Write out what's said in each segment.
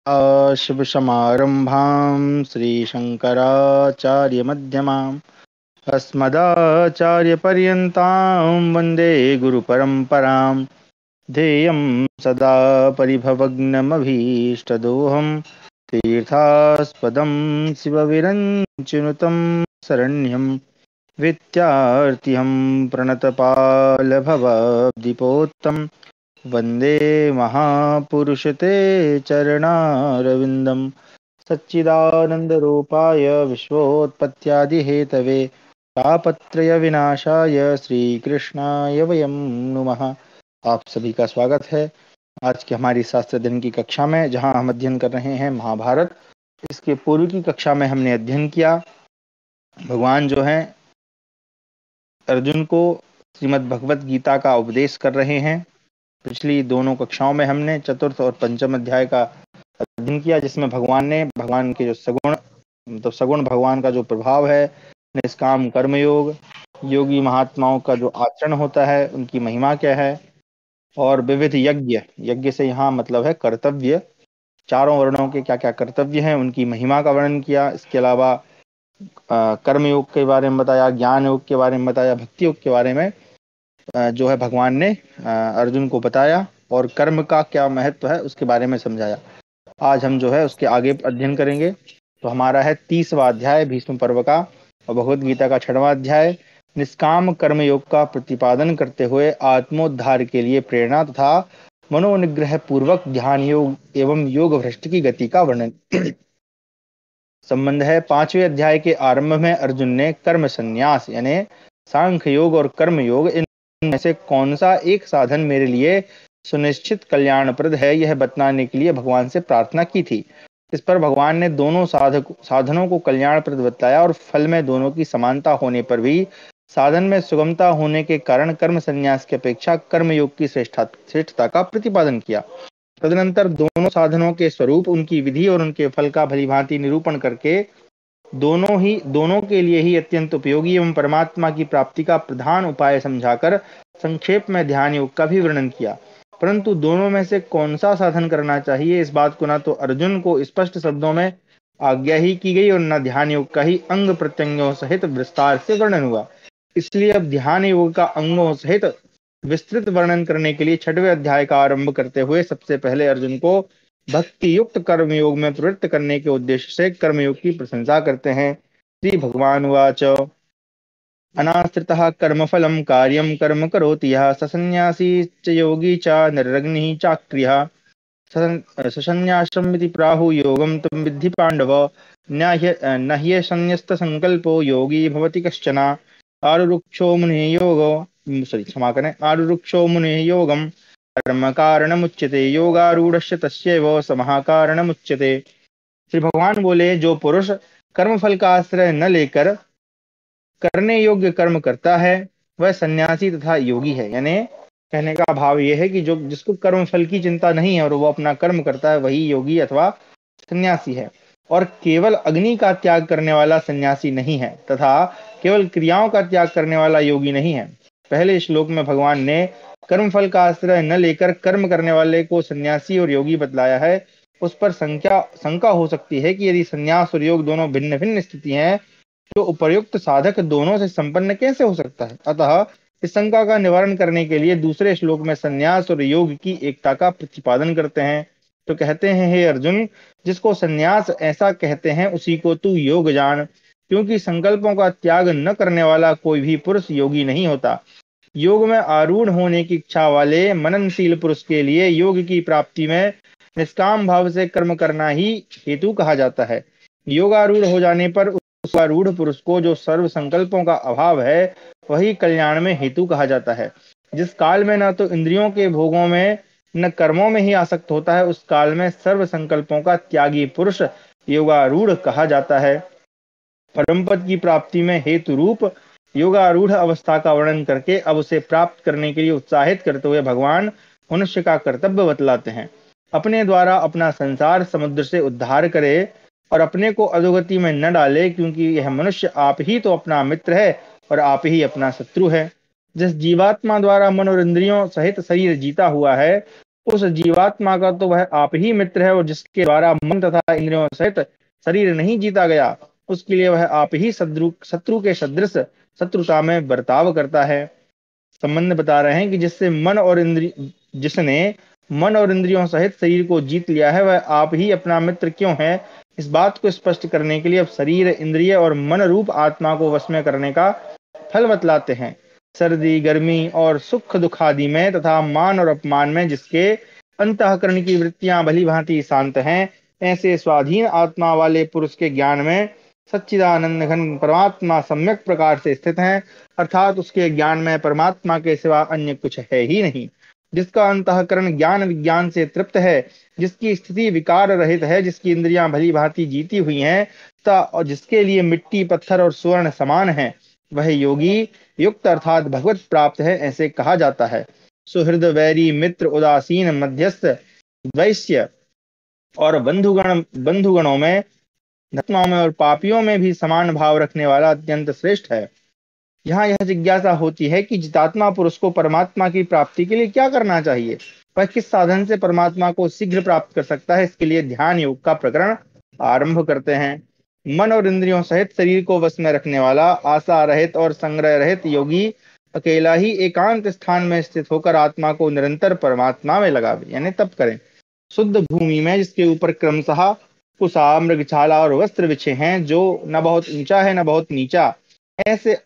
सदाशिवसमारम्भां श्रीशङ्कराचार्यमध्यमाम् अस्मदाचार्यपर्यन्तां वन्दे गुरुपरम्परां। ध्येयं सदा परिभवग्नमभीष्टदोहं तीर्थास्पदं शिवविरञ्चिनुतं शरण्यं विद्यार्थिहं प्रणतपालभवद्दिपोत्तमम् वन्दे महापुरुष ते चरणारविन्दं। सच्चिदानन्दरूपाय विश्वोत्पत्त्यादिहेतवे तापत्रयविनाशाय श्रीकृष्णाय वयं नुमः। आप सभी का स्वागत है आज की हमारी शास्त्र अध्ययन की कक्षा में, जहां हम अध्ययन कर रहे हैं महाभारत। इसके पूर्व की कक्षा में हमने अध्ययन किया भगवान जो हैं अर्जुन को श्रीमद् भगवत गीता का उपदेश कर रहे हैं। पिछली दोनों कक्षाओं में हमने चतुर्थ और पंचम अध्याय का अध्ययन किया, जिसमें भगवान ने भगवान के जो सगुण भगवान का जो प्रभाव है, निष्काम कर्मयोग, योगी महात्माओं का जो आचरण होता है, उनकी महिमा क्या है, और विविध यज्ञ से यहाँ मतलब है कर्तव्य, चारों वर्णों के क्या क्या कर्तव्य हैं, उनकी महिमा का वर्णन किया। इसके अलावा कर्मयोग के बारे में बताया, ज्ञान योग के बारे में बताया, भक्ति योग के बारे में जो है भगवान ने अर्जुन को बताया, और कर्म का क्या महत्व है उसके बारे में समझाया। आज हम जो है उसके आगे अध्ययन करेंगे। तो हमारा है 30वां अध्याय भीष्म पर्व का, और भगवद गीता का 6वां अध्याय निष्काम कर्म योग का प्रतिपादन करते हुए आत्मोद्धार के लिए प्रेरणा तथा मनोनिग्रह पूर्वक ध्यान योग एवं योग भ्रष्ट की गति का वर्णन संबंध है। 5वें अध्याय के आरंभ में अर्जुन ने कर्म संन्यास यानी सांख्य योग और कर्म योग इनमें से कौन सा एक साधन मेरे लिए सुनिश्चित कल्याणप्रद है, यह बतलाने के लिए भगवान से प्रार्थना की थी। इस पर भगवान ने दोनों साधनों को कल्याणप्रद बतलाया, और फल में दोनों की समानता होने पर भी साधन में सुगमता होने के कारण कर्म संन्यास की अपेक्षा कर्म योग की श्रेष्ठता का प्रतिपादन किया। तदनंतर दोनों साधनों के स्वरूप, उनकी विधि और उनके फल का भलीभांति निरूपण करके दोनों के लिए ही अत्यंत उपयोगी एवं परमात्मा की प्राप्ति का प्रधान उपाय समझाकर संक्षेप में ध्यान योग का भी वर्णन किया। परंतु दोनों में से कौन सा साधन करना चाहिए, इस बात को न तो अर्जुन को स्पष्ट शब्दों में आज्ञा ही की गई और न ध्यान योग का ही अंग प्रत्यंगों सहित विस्तार से वर्णन हुआ। इसलिए अब ध्यान योग का अंगों सहित विस्तृत वर्णन करने के लिए 6वें अध्याय का आरंभ करते हुए सबसे पहले अर्जुन को भक्ति युक्त कर्मयोग में प्रवृत्त करने के उद्देश्य से कर्मयोग की प्रशंसा करते हैं। श्री भगवान वाच अनाश्रितः कर्मफलं कार्यं कर्म करोति यः स सन्न्यासी च योगी च निर्रग्निः चाक्रियः ससन्न्यासमिति प्राहु योगं तं विद्धि पाण्डव न ह्यसन्न्यस्तसंकल्पो योगी भवति कश्चन आरुरुक्षो मुनेः योगं कर्म कारणमुच्यते योगारूढ़स्य तस्यैव समः कारणमुच्यते। श्री भगवान बोले, जो पुरुष कर्मफल का आश्रय न लेकर करने योग्य कर्म करता है वह सन्यासी तथा योगी है। यानी कहने का भाव यह है कि जो जिसको कर्म फल की चिंता नहीं है और वो अपना कर्म करता है, वही योगी अथवा सन्यासी है। और केवल अग्नि का त्याग करने वाला सन्यासी नहीं है तथा केवल क्रियाओं का त्याग करने वाला योगी नहीं है। पहले श्लोक में भगवान ने कर्म फल का आश्रय न लेकर कर्म करने वाले को सन्यासी और योगी बतलाया है। उस पर शंका हो सकती है कि यदि सन्यास और योग दोनों भिन्न भिन्न स्थिति हैं, तो उपर्युक्त साधक दोनों से संपन्न कैसे हो सकता है। अतः इस शंका का निवारण करने के लिए दूसरे श्लोक में सन्यास और योग की एकता का प्रतिपादन करते हैं। तो कहते हैं, हे अर्जुन, जिसको सन्यास ऐसा कहते हैं उसी को तू योग जान, क्योंकि संकल्पों का त्याग न करने वाला कोई भी पुरुष योगी नहीं होता। योग में आरूढ़ होने की इच्छा वाले मननशील पुरुष के लिए योग की प्राप्ति में निष्काम भाव से कर्म करना ही हेतु कहा जाता है। योगारूढ़ हो जाने पर उस आरूढ़ पुरुष को जो सर्व संकल्पों का अभाव है वही कल्याण में हेतु कहा जाता है। जिस काल में न तो इंद्रियों के भोगों में न कर्मों में ही आसक्त होता है, उस काल में सर्व संकल्पों का त्यागी पुरुष योगारूढ़ कहा जाता है। परम पद की प्राप्ति में हेतु रूप योगारूढ़ अवस्था का वर्णन करके अब उसे प्राप्त करने के लिए उत्साहित करते हुए भगवान मनुष्य का कर्तव्य बतलाते हैं। अपने द्वारा अपना संसार समुद्र से उद्धार करे और अपने को अधोगति में न डाले, क्योंकि यह मनुष्य आप ही तो अपना मित्र है और आप ही अपना शत्रु है। जिस जीवात्मा द्वारा मन और इंद्रियों सहित शरीर जीता हुआ है, उस जीवात्मा का तो वह आप ही मित्र है, और जिसके द्वारा मन तथा इंद्रियों सहित शरीर नहीं जीता गया, उसके लिए वह आप ही शत्रु शत्रु के सदृश शत्रुता में बर्ताव करता है। संबंध बता रहे हैं कि जिसने मन और इंद्रियों सहित शरीर को जीत लिया है, वह आप ही अपना मित्र क्यों है। इस बात को स्पष्ट करने के लिए अब शरीर, इंद्रिय और मन रूप आत्मा को वश में करने का फल बतलाते हैं। सर्दी, गर्मी और सुख दुख आदि में तथा मान और अपमान में जिसके अंतःकरण की वृत्तियां भली भांति शांत हैं, ऐसे स्वाधीन आत्मा वाले पुरुष के ज्ञान में सच्चिदानंद घन परमात्मा सम्यक प्रकार से स्थित हैं, अर्थात उसके ज्ञान में परमात्मा के सिवा अन्य कुछ है ही नहीं। जिसका अंतःकरण ज्ञान विज्ञान से तृप्त है, जिसकी स्थिति विकार रहित है, जिसकी इंद्रियां भली भांति जीती हुई हैं तथा और जिसके लिए मिट्टी, पत्थर और स्वर्ण समान है, वह योगी युक्त अर्थात भगवत प्राप्त है, ऐसे कहा जाता है। सुहृद, वैरी, मित्र, उदासीन, मध्यस्थ, द्वैष्य और बंधुगणों में, धर्मात्माओं में और पापियों में भी समान भाव रखने वाला अत्यंत श्रेष्ठ है। यहाँ यह जिज्ञासा होती है कि जितात्मा पुरुष को परमात्मा की प्राप्ति के लिए क्या करना चाहिए, वह किस साधन से परमात्मा को शीघ्र प्राप्त कर सकता है। इसके लिए ध्यान योग का प्रकरण आरंभ करते हैं। मन और इंद्रियों सहित शरीर को वश में रखने वाला आशा रहित और संग्रह रहित योगी अकेला ही एकांत स्थान में स्थित होकर आत्मा को निरंतर परमात्मा में लगावे, यानी तप करें। शुद्ध भूमि में, जिसके ऊपर क्रमशः कुसा, मृगछाला और वस्त्र बिछे हैं, जो न बहुत ऊंचा है न बहुत नीचा, ऐसे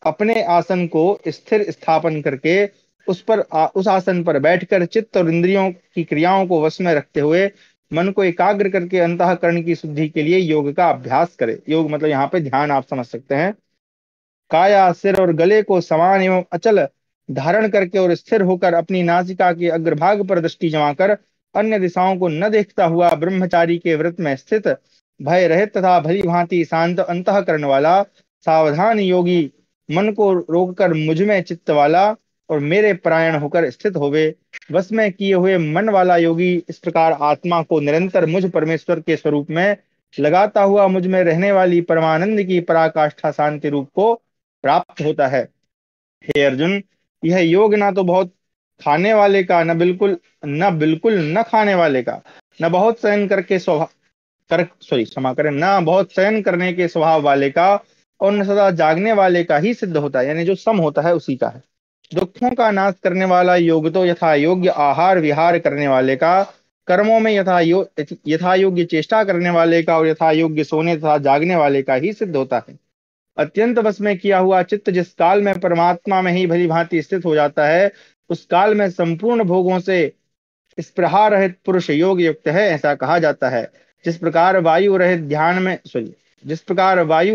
अपने आसन को स्थिर स्थापन करके उस आसन पर बैठकर चित्त और इंद्रियों की क्रियाओं को वश में रखते हुए मन को एकाग्र करके अंतःकरण की शुद्धि के लिए योग का अभ्यास करे। योग मतलब यहाँ पे ध्यान आप समझ सकते हैं। काया, सिर और गले को समान एवं अचल धारण करके और स्थिर होकर अपनी नासिका के अग्रभाग पर दृष्टि जमाकर अन्य दिशाओं को न देखता हुआ ब्रह्मचारी के व्रत में स्थित, भय रहित तथा भली भांति शांत अंतःकरण वाला सावधान योगी मन को रोककर मुझ में चित्त वाला और मेरे परायण होकर स्थित होवे। बस में किए हुए मन वाला योगी इस प्रकार आत्मा को निरंतर मुझ परमेश्वर के स्वरूप में लगाता हुआ मुझ में रहने वाली परमानंद की पराकाष्ठा शांति रूप को प्राप्त होता है। हे अर्जुन, यह योग ना तो बहुत खाने वाले का, न बिल्कुल न खाने वाले का, न बहुत शयन करके स्वभाव कर सॉरी क्षमा करें, न बहुत शयन करने के स्वभाव वाले का और न सदा जागने वाले का ही सिद्ध होता है, यानी जो सम होता है उसी का है। दुखों का नाश करने वाला योग तो यथा योग्य आहार विहार करने वाले का, कर्मों में यथा योग्य चेष्टा करने वाले का और यथा योग्य सोने तथा जागने वाले का ही सिद्ध होता है। अत्यंत बस में किया हुआ चित्त जिस काल में परमात्मा में ही भली भांति स्थित हो जाता है, उस काल में संपूर्ण भोगों से स्पृहा रहित पुरुष योग युक्त है, ऐसा कहा जाता है। जिस प्रकार वायु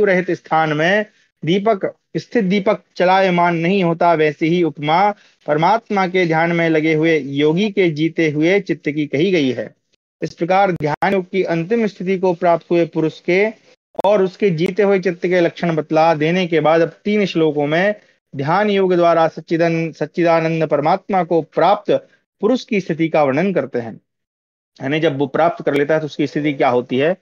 रहित स्थान में दीपक चलायमान नहीं होता, वैसे ही उपमा परमात्मा के ध्यान में लगे हुए योगी के जीते हुए चित्त की कही गई है। इस प्रकार ध्यान योग की अंतिम स्थिति को प्राप्त हुए पुरुष के और उसके जीते हुए चित्त के लक्षण बतला देने के बाद अब 3 श्लोकों में ध्यान योग द्वारा सच्चिदानंद परमात्मा को प्राप्त पुरुष की स्थिति का वर्णन करते हैं। यानी जब वो प्राप्त कर लेता है तो उसकी स्थिति क्या होती है।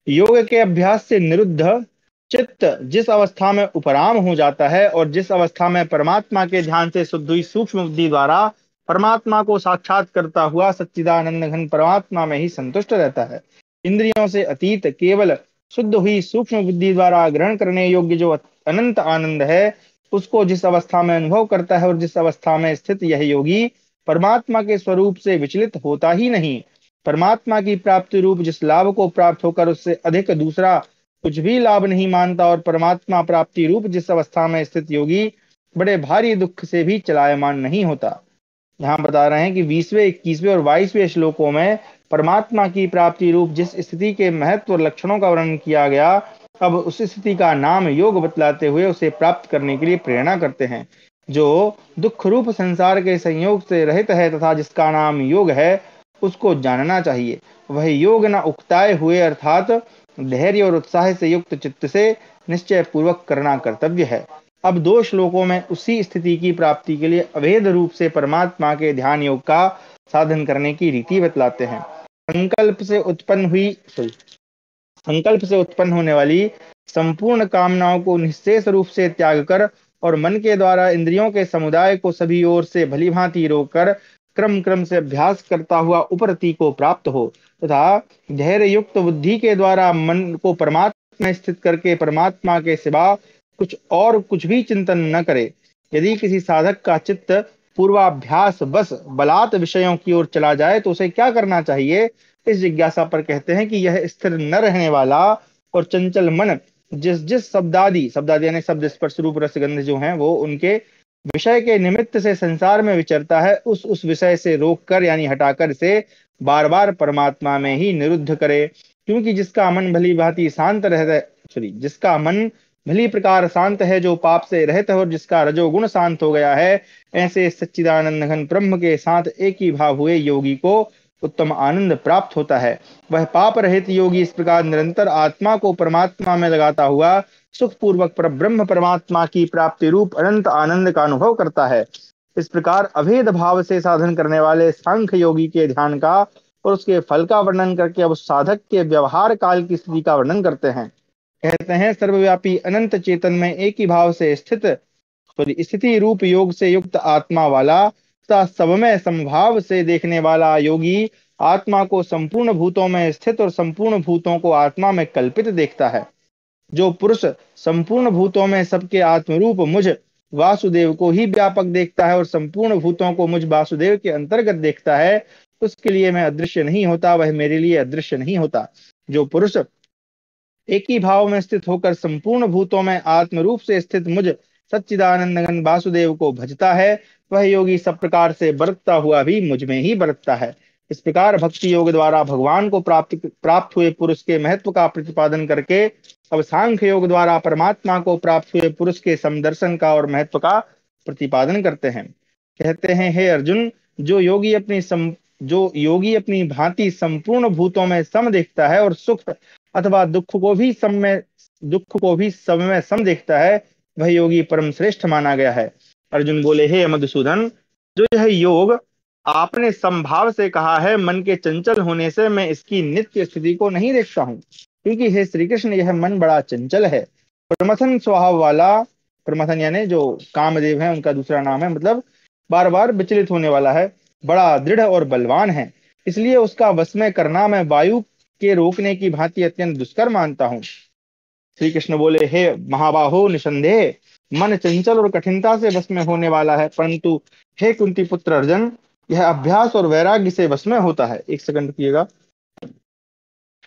योग के अभ्यास से निरुद्ध चित्त जिस अवस्था में उपराम हो जाता है और जिस अवस्था में परमात्मा के ध्यान से शुद्ध हुई सूक्ष्म बुद्धि द्वारा परमात्मा को साक्षात करता हुआ सच्चिदानंद घन परमात्मा में ही संतुष्ट रहता है, इंद्रियों से अतीत केवल शुद्ध हुई सूक्ष्म बुद्धि द्वारा ग्रहण करने योग्य जो अनंत आनंद है, उसको जिस अवस्था में अनुभव करता है और जिस अवस्था में स्थित यह योगी परमात्मा के स्वरूप से विचलित होता ही नहीं, परमात्मा की प्राप्ति रूप जिस लाभ को प्राप्त होकर उससे अधिक दूसरा कुछ भी लाभ नहीं मानता और परमात्मा प्राप्ति रूप जिस अवस्था में स्थित योगी बड़े भारी दुख से भी चलायमान नहीं होता। यहाँ बता रहे हैं कि 20वें, 21वें और 22वें श्लोकों में परमात्मा की प्राप्ति रूप जिस स्थिति के महत्व और लक्षणों का वर्णन किया गया, अब उस स्थिति का नाम योग बतलाते हुए उसे प्राप्त करने के लिए प्रेरणा करते हैं, जो दुख रूप संसार के संयोग से रहित है तथा जिसका नाम योग है, उसको जानना चाहिए। वह योग न उकताए हुए अर्थात धैर्य और उत्साह से युक्त चित्त से निश्चय पूर्वक करना कर्तव्य है। अब 2 श्लोकों में उसी स्थिति की प्राप्ति के लिए अभेद रूप से परमात्मा के ध्यान योग का साधन करने की रीति बतलाते हैं। संकल्प से उत्पन्न होने वाली संपूर्ण कामनाओं को निश्चेष रूप से त्याग कर और मन के द्वारा इंद्रियों के समुदाय को सभी ओर से भली भांति रोककर क्रम क्रम से अभ्यास करता हुआ उपरति को प्राप्त हो तथा धैर्य युक्त बुद्धि के द्वारा मन को परमात्मा में स्थित करके परमात्मा के सिवा कुछ भी चिंतन न करे। यदि किसी साधक का चित्त पूर्वाभ्यास बस बलात् विषयों की ओर चला जाए तो उसे क्या करना चाहिए? इस जिज्ञासा पर कहते हैं कि यह स्थिर न रहने वाला और चंचल मन जिस जिस शब्दादि यानी शब्द स्पर्श रूप रसगंध जो हैं वो उनके विषय के निमित्त से संसार में विचरता है, उस विषय से रोक कर यानी हटाकर इसे बार बार परमात्मा में ही निरुद्ध करे। क्योंकि जिसका मन भली भांति शांत रहता है, जिसका मन भली प्रकार शांत है, जो पाप से रहित है और जिसका रजोगुण शांत हो गया है, ऐसे सच्चिदानंद घन ब्रह्म के साथ एक ही भाव हुए योगी को उत्तम आनंद प्राप्त होता है। वह पाप रहित योगी इस प्रकार निरंतर आत्मा को परमात्मा में लगाता हुआ सुख पूर्वक पर ब्रह्म परमात्मा की प्राप्ति रूप अनंत आनंद का अनुभव करता है। इस प्रकार अभेद भाव से साधन करने वाले सांख्य योगी के ध्यान का और उसके फल का वर्णन करके अब साधक के व्यवहार काल की स्थिति का वर्णन करते हैं। कहते हैं सर्वव्यापी अनंत चेतन में एक ही भाव से स्थिति रूप योग से युक्त आत्मा वाला तथा सब में समभाव से देखने वाला योगी आत्मा को संपूर्ण भूतों में स्थित और संपूर्ण भूतों को आत्मा में कल्पित देखता है। जो पुरुष संपूर्ण भूतों में सबके आत्मरूप मुझ वासुदेव को ही व्यापक देखता है और संपूर्ण भूतों को मुझ वासुदेव के अंतर्गत देखता है, उसके लिए मैं अदृश्य नहीं होता, वह मेरे लिए अदृश्य नहीं होता। जो पुरुष एक ही भाव में स्थित होकर संपूर्ण भूतों में आत्मरूप से स्थित मुझ सच्चिदानंद घन वासुदेव को भजता है, वह योगी सब प्रकार से बरतता हुआ भी मुझ में ही बरतता है। इस प्रकार भक्ति योग द्वारा भगवान को प्राप्त हुए पुरुष के महत्व का प्रतिपादन करके अब सांख्य योग द्वारा परमात्मा को प्राप्त हुए पुरुष के समदर्शन का और महत्व का प्रतिपादन करते हैं। कहते हैं, हे अर्जुन, जो योगी अपनी भांति संपूर्ण भूतों में सम देखता है और सुख अथवा दुख को भी सब में सम देखता है, वह योगी परम श्रेष्ठ माना गया है। अर्जुन बोले, हे मधुसूदन, जो यह योग आपने संभाव से कहा है, मन के चंचल होने से मैं इसकी नित्य स्थिति को नहीं देखता हूँ, क्योंकि हे श्री कृष्ण, यह मन बड़ा चंचल है, प्रमथन स्वभाव वाला। प्रमथन यानी जो कामदेव है उनका दूसरा नाम है, मतलब बार बार विचलित होने वाला है, बड़ा दृढ़ और बलवान है, इसलिए उसका वश में करना मैं वायु के रोकने की भांति अत्यंत दुष्कर मानता हूँ। श्री कृष्ण बोले, हे महाबाहो, निसंदेह मन चंचल और कठिनता से वश में होने वाला है, परंतु हे कुंती पुत्र अर्जुन, यह अभ्यास और वैराग्य से वश में होता है। एक सेकंड रुकिएगा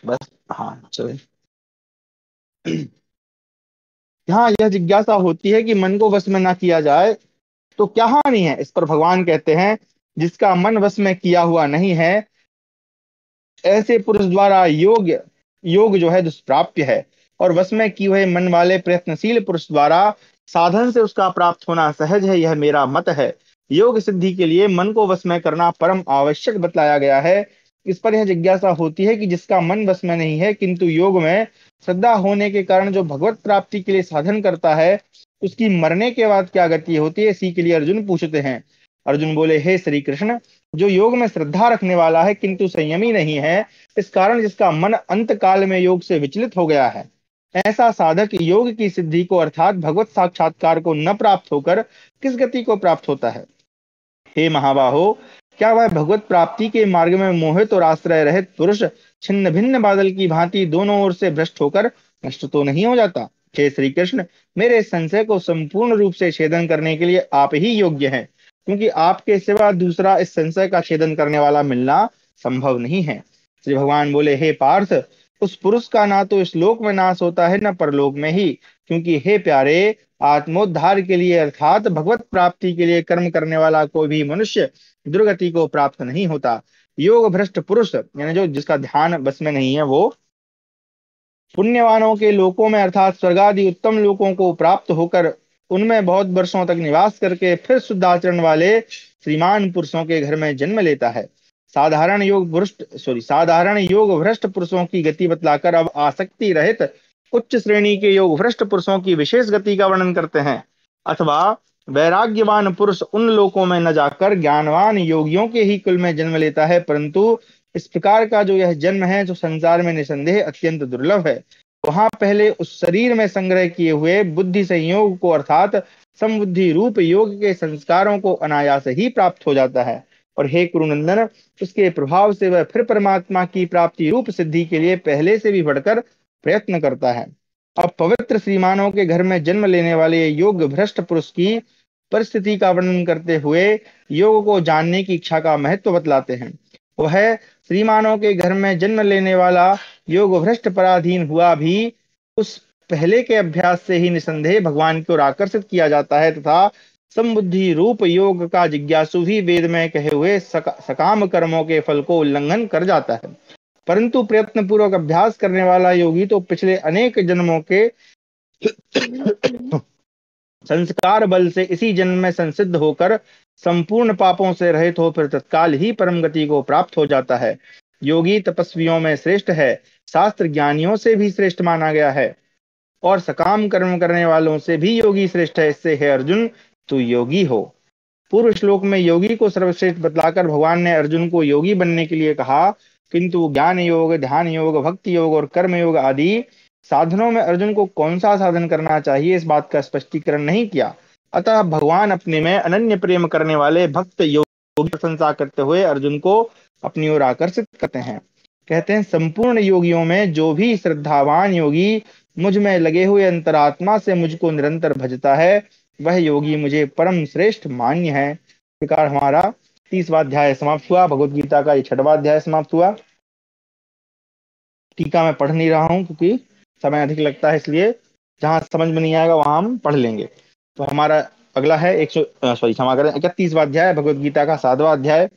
बस। हाँ चले। यहाँ यह जिज्ञासा होती है कि मन को वश में ना किया जाए तो क्या हानि है। इस पर भगवान कहते हैं, जिसका मन वश में किया हुआ नहीं है, ऐसे पुरुष द्वारा योग जो है दुष्प्राप्य है, और वश में किए हुए मन वाले प्रयत्नशील पुरुष द्वारा साधन से उसका प्राप्त होना सहज है। यह मेरा मत है। योग सिद्धि के लिए मन को वश में करना परम आवश्यक बतलाया गया है। इस पर यह जिज्ञासा होती है कि जिसका मन वश में नहीं है, किंतु योग में श्रद्धा होने के कारण जो भगवत प्राप्ति के लिए साधन करता है, उसकी मरने के बाद क्या गति होती है। इसी के लिए अर्जुन पूछते हैं। अर्जुन बोले, हे श्री कृष्ण, जो योग में श्रद्धा रखने वाला है किंतु संयमी नहीं है, इस कारण जिसका मन अंत काल में योग से विचलित हो गया है, ऐसा साधक योग की सिद्धि को अर्थात भगवत साक्षात्कार को न प्राप्त होकर किस गति को प्राप्त होता है। हे महाबाहो, क्या वह भगवत प्राप्ति के मार्ग में मोहित और आश्रय रहित पुरुष छिन्न भिन्न बादल की भांति दोनों ओर से भ्रष्ट होकर नष्ट तो नहीं हो जाता। हे श्री कृष्ण, मेरे संशय को संपूर्ण रूप से छेदन करने के लिए आप ही योग्य हैं, क्योंकि आपके सिवा दूसरा इस संशय का छेदन करने वाला मिलना संभव नहीं है। श्री भगवान बोले, हे पार्थ, उस पुरुष का ना तो इस लोक में नाश होता है न परलोक में ही, क्योंकि हे प्यारे, आत्मोद्धार के लिए अर्थात भगवत प्राप्ति के लिए कर्म करने वाला कोई भी मनुष्य दुर्गति को प्राप्त नहीं होता। योग भ्रष्ट पुरुष यानी जो जिसका ध्यान बस में नहीं है, वो पुण्यवानों के लोकों में अर्थात स्वर्ग आदि उत्तम लोकों को प्राप्त होकर उनमें बहुत वर्षों तक निवास करके फिर शुद्ध आचरण वाले श्रीमान पुरुषों के घर में जन्म लेता है। साधारण योग भ्रष्ट पुरुषों की गति बतलाकर अब आसक्ति रहित उच्च श्रेणी के योग भ्रष्ट पुरुषों की विशेष गति का वर्णन करते हैं। अथवा वैराग्यवान पुरुष उन लोकों में न जाकर ज्ञानवान योगियों के ही कुल में जन्म लेता है, परंतु इस प्रकार का जो यह जन्म है, जो संसार में निसंदेह अत्यंत दुर्लभ है, वहां पहले उस शरीर में संग्रह किए हुए बुद्धि संयोग को अर्थात समबुद्धि रूप योग के संस्कारों को अनायास ही प्राप्त हो जाता है। और हे कुरुनंदन, उसके प्रभाव से वह फिर परमात्मा की प्राप्ति रूप सिद्धि के लिए पहले से भी बढ़कर प्रयत्न करता है। अब पवित्र श्रीमानों के घर में जन्म लेने वाले योग भ्रष्ट पुरुष की परिस्थिति का वर्णन करते हुए योग को जानने की इच्छा का महत्व बतलाते हैं। वह श्रीमानों के घर में जन्म लेने वाला योग भ्रष्ट पराधीन हुआ भी उस पहले के अभ्यास से ही निसंदेह भगवान की ओर आकर्षित किया जाता है, तथा समबुद्धि रूप योग का जिज्ञासु भी वेद में कहे हुए सकाम कर्मों के फल को उल्लंघन कर जाता है। परंतु प्रयत्न पूर्वक अभ्यास करने वाला योगी तो पिछले अनेक जन्मों के संस्कार बल से इसी जन्म में संसिद्ध होकर संपूर्ण पापों से रहित हो फिर तत्काल ही परम गति को प्राप्त हो जाता है। योगी तपस्वियों में श्रेष्ठ है, शास्त्र ज्ञानियों से भी श्रेष्ठ माना गया है, और सकाम कर्म करने वालों से भी योगी श्रेष्ठ है। इससे हे अर्जुन, तू योगी हो। पूर्व श्लोक में योगी को सर्वश्रेष्ठ बतलाकर भगवान ने अर्जुन को योगी बनने के लिए कहा, किंतु ज्ञान योग, ध्यान योग, भक्ति योग और कर्म योग आदि साधनों में अर्जुन को कौन सा साधन करना चाहिए, इस बात का स्पष्टीकरण नहीं किया। अतः भगवान अपने में अनन्य प्रेम करने वाले भक्त योगी की प्रशंसा करते हुए अर्जुन को अपनी ओर आकर्षित करते हैं। कहते हैं, संपूर्ण योगियों में जो भी श्रद्धावान योगी मुझ में लगे हुए अंतरात्मा से मुझको निरंतर भजता है, वह योगी मुझे परम श्रेष्ठ मान्य है। इस प्रकार हमारा 30वां अध्याय समाप्त हुआ। भगवत गीता का ये 6वां अध्याय समाप्त हुआ। टीका मैं पढ़ नहीं रहा हूं क्योंकि समय अधिक लगता है, इसलिए जहां समझ में नहीं आएगा वहां हम पढ़ लेंगे। तो हमारा अगला है 31वां अध्याय भगवत गीता का 7वां अध्याय।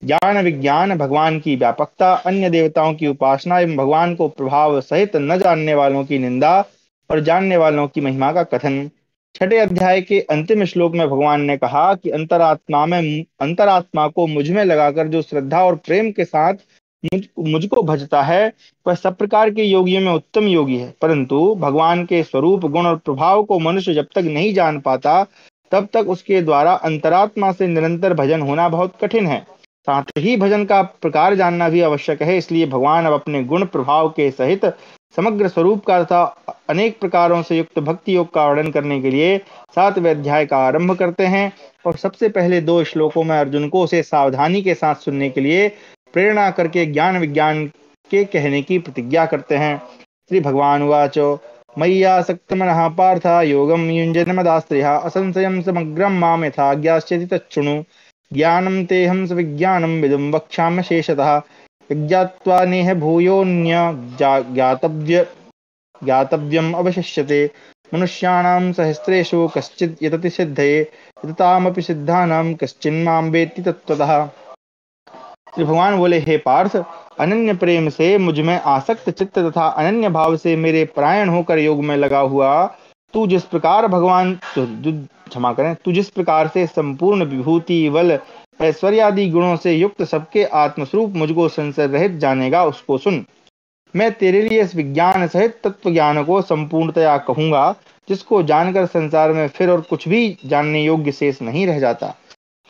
ज्ञान विज्ञान, भगवान की व्यापकता, अन्य देवताओं की उपासना एवं भगवान को प्रभाव सहित न जानने वालों की निंदा और जानने वालों की महिमा का कथन। 6 अध्याय के अंतिम श्लोक में भगवान ने कहा कि अंतरात्मा को मुझ में लगाकर जो श्रद्धा और प्रेम के साथ मुझको भजता है, वह सब प्रकार के योगियों में उत्तम योगी है। परंतु भगवान के स्वरूप, गुण और प्रभाव को मनुष्य जब तक नहीं जान पाता, तब तक उसके द्वारा अंतरात्मा से निरंतर भजन होना बहुत कठिन है। साथ ही भजन का प्रकार जानना भी आवश्यक है। इसलिए भगवान अब अपने गुण प्रभाव के सहित समग्र स्वरूप का तथा अनेक प्रकारों से युक्त भक्ति योग का वर्णन करने के लिए 7वें अध्याय का आरंभ करते हैं, और सबसे पहले 2 श्लोकों में अर्जुन को उसे सावधानी के साथ सुनने के लिए प्रेरणा करके ज्ञान विज्ञान के कहने की प्रतिज्ञा करते हैं। श्री भगवान उवाचो, मय्यासक्तमनः पार्थ योगं युञ्जन मदास्त्रियः असंशयं समग्रं मां यथा ज्ञास्यति तच्छृणु। ज्ञानं तेऽहं सविज्ञानं विदुं वक्ष्याम्य शेषतः। यज्ञात्वा नेह भूयोऽन्य ज्ञातव्यम् अवशिष्यते। मनुष्याणां सहस्रेषु कश्चित् यतति सिद्धये, यततामपि सिद्धानां कश्चिन्मां वेत्ति तत्त्वतः। श्री भगवान बोले, हे पार्थ, अनन्य प्रेम से मुझ में आसक्त चित्त तथा अनन्य भाव से मेरे परायण होकर योग में लगा हुआ तू जिस प्रकार तू जिस प्रकार से संपूर्ण विभूति, बल, ऐश्वर्य आदि गुणों से युक्त सबके आत्मस्वरूप मुझको संशय रहित जानेगा, उसको सुन। मैं तेरे लिए इस विज्ञान सहित तत्व ज्ञान को संपूर्णतया कहूंगा, जिसको जानकर संसार में फिर और कुछ भी जानने योग्य शेष नहीं रह जाता।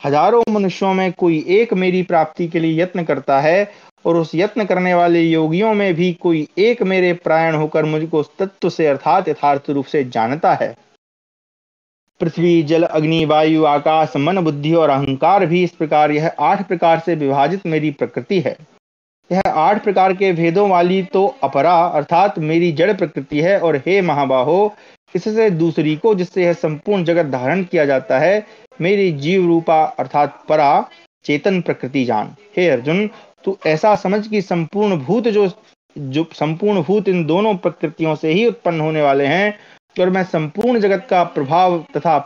हजारों मनुष्यों में कोई एक मेरी प्राप्ति के लिए यत्न करता है, और उस यत्न करने वाले योगियों में भी कोई एक मेरे परायण होकर मुझको उस तत्व से अर्थात यथार्थ रूप से जानता है। पृथ्वी, जल, अग्नि, वायु, आकाश, मन, बुद्धि और अहंकार भी इस प्रकार यह 8 प्रकार से विभाजित मेरी प्रकृति है। यह 8 प्रकार के भेदों वाली तो अपरा अर्थात मेरी जड़ प्रकृति है, और हे महाबाहो, इससे दूसरी को, जिससे यह संपूर्ण जगत धारण किया जाता है, मेरी जीव रूपा अर्थात परा चेतन प्रकृति जान। हे अर्जुन, तू ऐसा समझ कि संपूर्ण भूत जो संपूर्ण भूत इन दोनों प्रकृतियों से ही उत्पन्न होने वाले हैं, और मैं संपूर्ण जगत का प्रभव तथा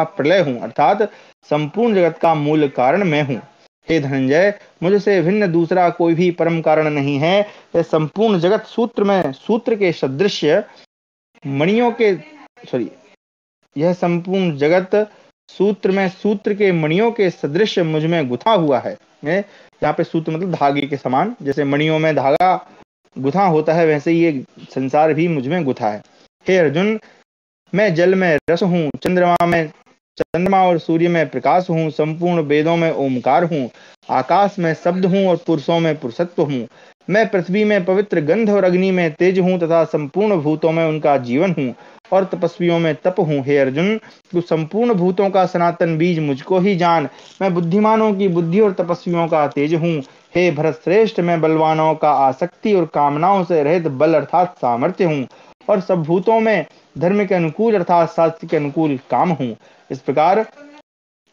प्रलय हूँ, अर्थात संपूर्ण जगत का मूल कारण मैं हूँ। हे धनंजय, मुझसे भिन्न दूसरा कोई भी परम कारण नहीं है। यह संपूर्ण जगत सूत्र के सदृश मणियों के यह संपूर्ण जगत सूत्र के मणियों के सदृश मुझ में गुथा हुआ है। यहाँ पे सूत्र मतलब धागे के समान, जैसे मणियों में धागा गुथा होता है, वैसे ये संसार भी मुझ में गुथा है। हे अर्जुन, मैं जल में रस हूँ, चंद्रमा और सूर्य में प्रकाश हूँ, संपूर्ण वेदों में ओमकार हूँ, आकाश में शब्द हूँ और पुरुषों में पुरुषत्व हूँ। मैं पृथ्वी में पवित्र गंध और अग्नि में तेज हूँ तथा संपूर्ण भूतों में उनका जीवन हूँ और तपस्वियों में तप हूँ। हे अर्जुन, तू संपूर्ण भूतों का सनातन बीज मुझको ही जान। मैं बुद्धिमानों की बुद्धि और तपस्वियों का तेज हूँ। हे भरत श्रेष्ठ, मैं बलवानों का आसक्ति और कामनाओं से रहित बल अर्थात सामर्थ्य हूँ और सब भूतों में धर्म के अनुकूल अर्थात शास्त्र के अनुकूल काम हूँ। इस प्रकार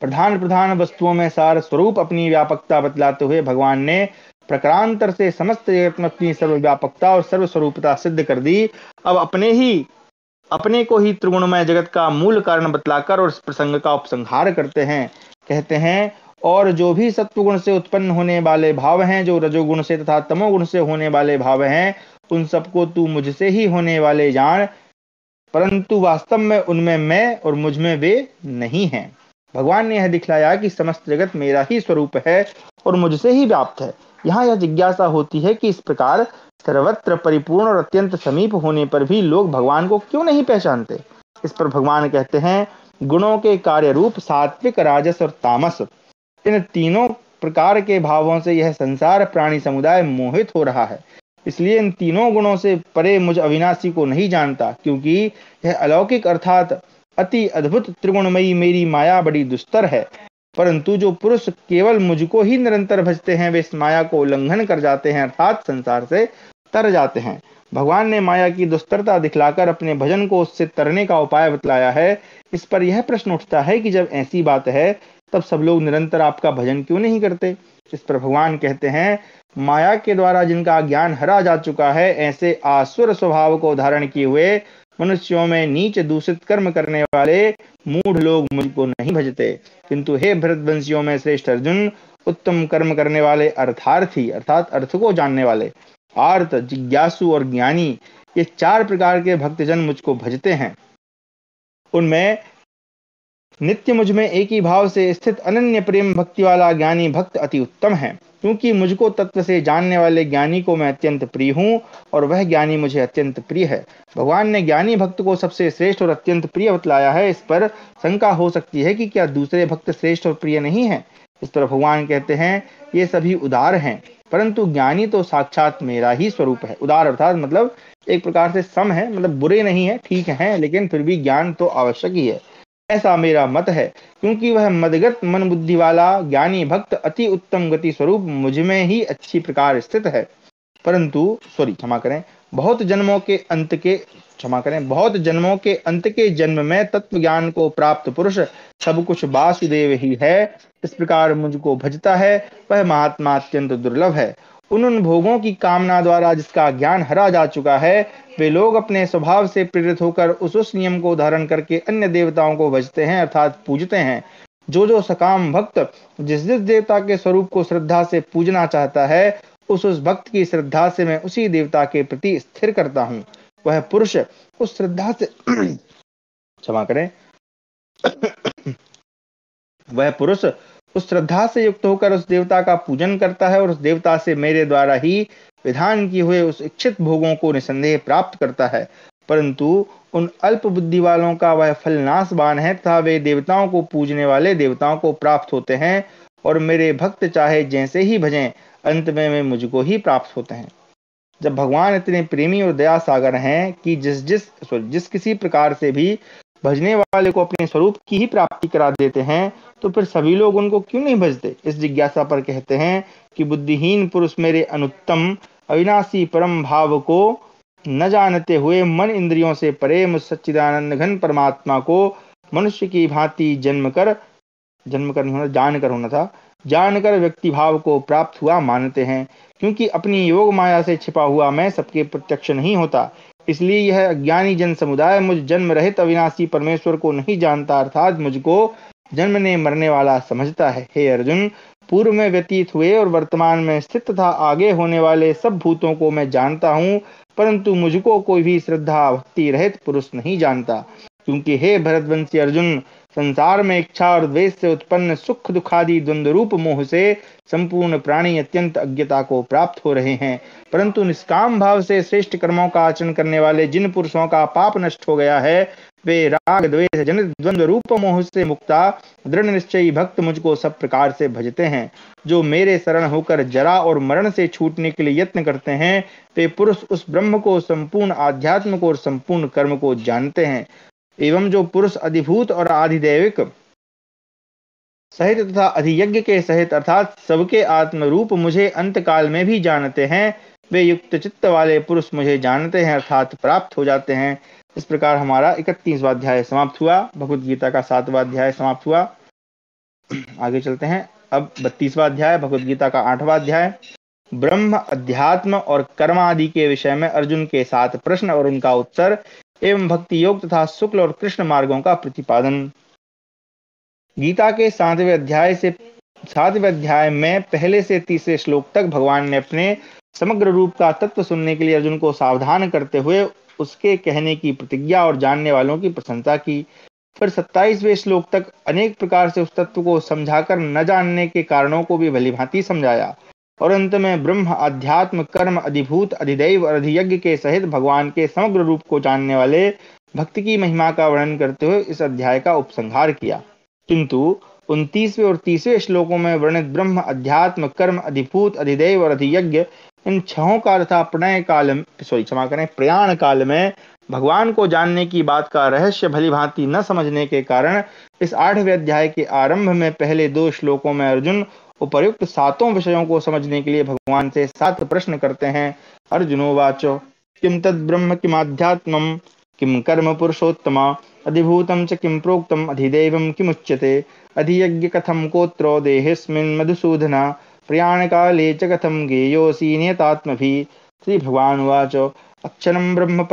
प्रधान प्रधान वस्तुओं में सार स्वरूप अपनी व्यापकता बतलाते हुए भगवान ने प्रकारांतर से समस्त जगत में अपनी सर्वव्यापकता और सर्वस्वरूपता सिद्ध कर दी। अब अपने को ही त्रिगुणमय जगत का मूल कारण बतलाकर और इस प्रसंग का उपसंहार करते हैं। कहते हैं, और जो भी सत्वगुण से उत्पन्न होने वाले भाव हैं, जो रजोगुण से तथा तमोगुण से होने वाले भाव हैं, उन सबको तू मुझसे ही होने वाले जान, परंतु वास्तव में उनमें मैं और मुझ में वे नहीं हैं। भगवान ने यह दिखलाया कि समस्त जगत मेरा ही स्वरूप है और मुझसे ही व्याप्त है। यहाँ यह जिज्ञासा होती है कि इस प्रकार सर्वत्र परिपूर्ण और अत्यंत समीप होने पर भी लोग भगवान को क्यों नहीं पहचानते। इस पर भगवान कहते हैं, गुणों के कार्य रूप सात्विक, राजस और तामस, इन तीनों प्रकार के भावों से यह संसार प्राणी समुदाय मोहित हो रहा है। इसलिए इन तीनों गुणों से परे मुझ अविनाशी को नहीं जानता, क्योंकि यह अलौकिक अर्थात अति अद्भुत त्रिगुणमयी मेरी माया बड़ी दुस्तर है। परंतु जो पुरुष केवल मुझको ही निरंतर भजते हैं, वे इस माया को उल्लंघन कर जाते हैं अर्थात संसार से तर जाते हैं। भगवान ने माया की दुस्तरता दिखलाकर अपने भजन को उससे तरने का उपाय बतलाया है। इस पर यह प्रश्न उठता है कि जब ऐसी बात है तब सब लोग निरंतर आपका भजन क्यों नहीं करते। इस पर भगवान कहते हैं, माया के द्वारा जिनका ज्ञान हरा जा चुका है, ऐसे आसुर स्वभाव को धारण किए हुए मनुष्यों में नीच दूषित कर्म करने वाले मूढ़ लोग मुझको नहीं भजते। किंतु हे भरतवंशियों में श्रेष्ठ अर्जुन, उत्तम कर्म करने वाले अर्थार्थी अर्थात अर्थ को जानने वाले, आर्त, जिज्ञासु और ज्ञानी, ये चार प्रकार के भक्तजन मुझको भजते हैं। उनमें नित्य मुझ में एक ही भाव से स्थित अनन्य प्रेम भक्ति वाला ज्ञानी भक्त अति उत्तम है, क्योंकि मुझको तत्व से जानने वाले ज्ञानी को मैं अत्यंत प्रिय हूँ और वह ज्ञानी मुझे अत्यंत प्रिय है। भगवान ने ज्ञानी भक्त को सबसे श्रेष्ठ और अत्यंत प्रिय बतलाया है। इस पर शंका हो सकती है कि क्या दूसरे भक्त श्रेष्ठ और प्रिय नहीं है। इस पर भगवान कहते हैं, ये सभी उदार हैं, परंतु ज्ञानी तो साक्षात मेरा ही स्वरूप है। उदार अर्थात मतलब एक प्रकार से सम है, मतलब बुरे नहीं है, ठीक है, लेकिन फिर भी ज्ञान तो आवश्यक ही है, ऐसा मेरा मत है। क्योंकि वह मदगत मन बुद्धि वाला ज्ञानी भक्त अति उत्तम गति स्वरूप मुझ में ही अच्छी प्रकार स्थित है। परंतु क्षमा करें, बहुत जन्मों के अंत के जन्म में तत्व ज्ञान को प्राप्त पुरुष सब कुछ वासुदेव ही है। इस प्रकार मुझको भजता है, वह महात्मा अत्यंत दुर्लभ है। उन भोगों की कामना द्वारा जिसका ज्ञान हरा जा चुका है, वे लोग अपने स्वभाव से प्रेरित होकर उस नियम को धारण करके अन्य देवताओं को भजते हैं अर्थात पूजते हैं। जो सकाम भक्त जिस जिस देवता के स्वरूप को श्रद्धा से पूजना चाहता है, उस भक्त की श्रद्धा से मैं उसी देवता के प्रति स्थिर करता हूँ। वह पुरुष उस श्रद्धा से क्षमा करें वह पुरुष उस श्रद्धा से युक्त होकर उस देवता का पूजन करता है और उस देवता से मेरे द्वारा ही विधान किए हुए उस इच्छित भोगों को निसंदेह प्राप्त करता है। परंतु उन अल्प बुद्धि वालों का वह फल नाशवान है तथा वे देवताओं को पूजने वाले देवताओं को प्राप्त होते हैं और मेरे भक्त चाहे जैसे ही भजें, अंत में वे मुझको ही प्राप्त होते हैं। जब भगवान इतने प्रेमी और दया सागर हैं कि जिस किसी प्रकार से भी भजने वाले को अपने स्वरूप की ही प्राप्ति करा देते हैं, तो फिर सभी लोग उनको क्यों नहीं भजते। इस जिज्ञासा पर कहते हैं कि बुद्धिहीन पुरुष मेरे अनुत्तम अविनाशी परम भाव को न जानते हुए मन इंद्रियों से परे मुझ सच्चिदानंद घन परमात्मा को मनुष्य की भांति जानकर होना था, जानकर व्यक्ति भाव को प्राप्त हुआ मानते हैं। क्योंकि अपनी योग माया से छिपा हुआ मैं सबके प्रत्यक्ष नहीं होता, इसलिए यह अज्ञानी जन समुदाय मुझ जन्म रहित अविनाशी परमेश्वर को नहीं जानता अर्थात मुझको जन्मने मरने वाला समझता है। हे अर्जुन, पूर्व में व्यतीत हुए और वर्तमान में स्थित तथा आगे होने वाले सब भूतों को मैं जानता हूँ, परंतु मुझको कोई भी श्रद्धा भक्ति रहित पुरुष नहीं जानता। क्योंकि हे भरतवंशी अर्जुन, संसार में इच्छा और द्वेष से उत्पन्न सुख दुखादि द्वंद्व रूप मोह से संपूर्ण प्राणी अत्यंत अज्ञता को प्राप्त हो रहे हैं। परंतु निष्काम भाव से श्रेष्ठ कर्मों का आचरण करने वाले जिन पुरुषों का पाप नष्ट हो गया है, वे राग द्वेष जनित द्वंद्व रूप मोह से मुक्ता दृढ़ निश्चयी भक्त मुझको सब प्रकार से भजते हैं। जो मेरे शरण होकर जरा और मरण से छूटने के लिए यत्न करते हैं, वे पुरुष उस ब्रह्म को, संपूर्ण आध्यात्म को और संपूर्ण कर्म को जानते हैं। एवं जो पुरुष अधिभूत और आधिदैविक सहित तथा अधियज्ञ के सहित अर्थात सबके आत्म रूप मुझे अंत काल में भी जानते हैं, वे युक्त चित्त वाले पुरुष मुझे जानते हैं अर्थात प्राप्त हो जाते हैं। इस प्रकार हमारा 31वां अध्याय समाप्त हुआ। भगवद गीता का 7वां अध्याय समाप्त हुआ। आगे चलते हैं। अब 32वां अध्याय, भगवद गीता का 8वां अध्याय। ब्रह्म, अध्यात्म और कर्म आदि के विषय में अर्जुन के 7 प्रश्न और उनका उत्तर एवं भक्ति योग तथा शुक्ल और कृष्ण मार्गों का प्रतिपादन। गीता के 7वें अध्याय में पहले से 30वें श्लोक तक भगवान ने अपने समग्र रूप का तत्व सुनने के लिए अर्जुन को सावधान करते हुए उसके कहने की प्रतिज्ञा और जानने वालों की प्रशंसा की। फिर 27वें श्लोक तक अनेक प्रकार से उस तत्व को समझाकर न जानने के कारणों को भी भलीभांति समझाया और अंत में ब्रह्म, अध्यात्म, कर्म, अधिभूत, अधिदैव और अधियज्ञ के सहित भगवान के समग्र रूप को जानने वाले भक्ति की महिमा का वर्णन करते हुए इस अध्याय का उपसंहार किया। किंतु 29वें और 30वें श्लोकों में वर्णित ब्रह्म, अध्यात्म, कर्म, अधिभूत, अधिदैव और अधियज्ञ इन छहों का तथा प्रयाण काल में भगवान को जानने की बात का रहस्य भलीभांति न समझने के कारण इस 8वें अध्याय के आरंभ में पहले 2 श्लोकों में अर्जुन उपर्युक्त 7 विषयों को समझने के लिए भगवान से 7 प्रश्न करते हैं। अर्जुनोवाचो किम तद ब्रह्म किमाध्यात्मम किम कर्म पुरुषोत्तम अधिभूतं च किम प्रोक्तम अधिदैवं किमुच्यते अधियज्ञ कथम कोत्रो देहिस्मिन् मधुसूदन प्रयाण काले च कथम गेयोऽसि नियतात्मभिः। श्री भगवान उवाच अक्षरं ब्रह्म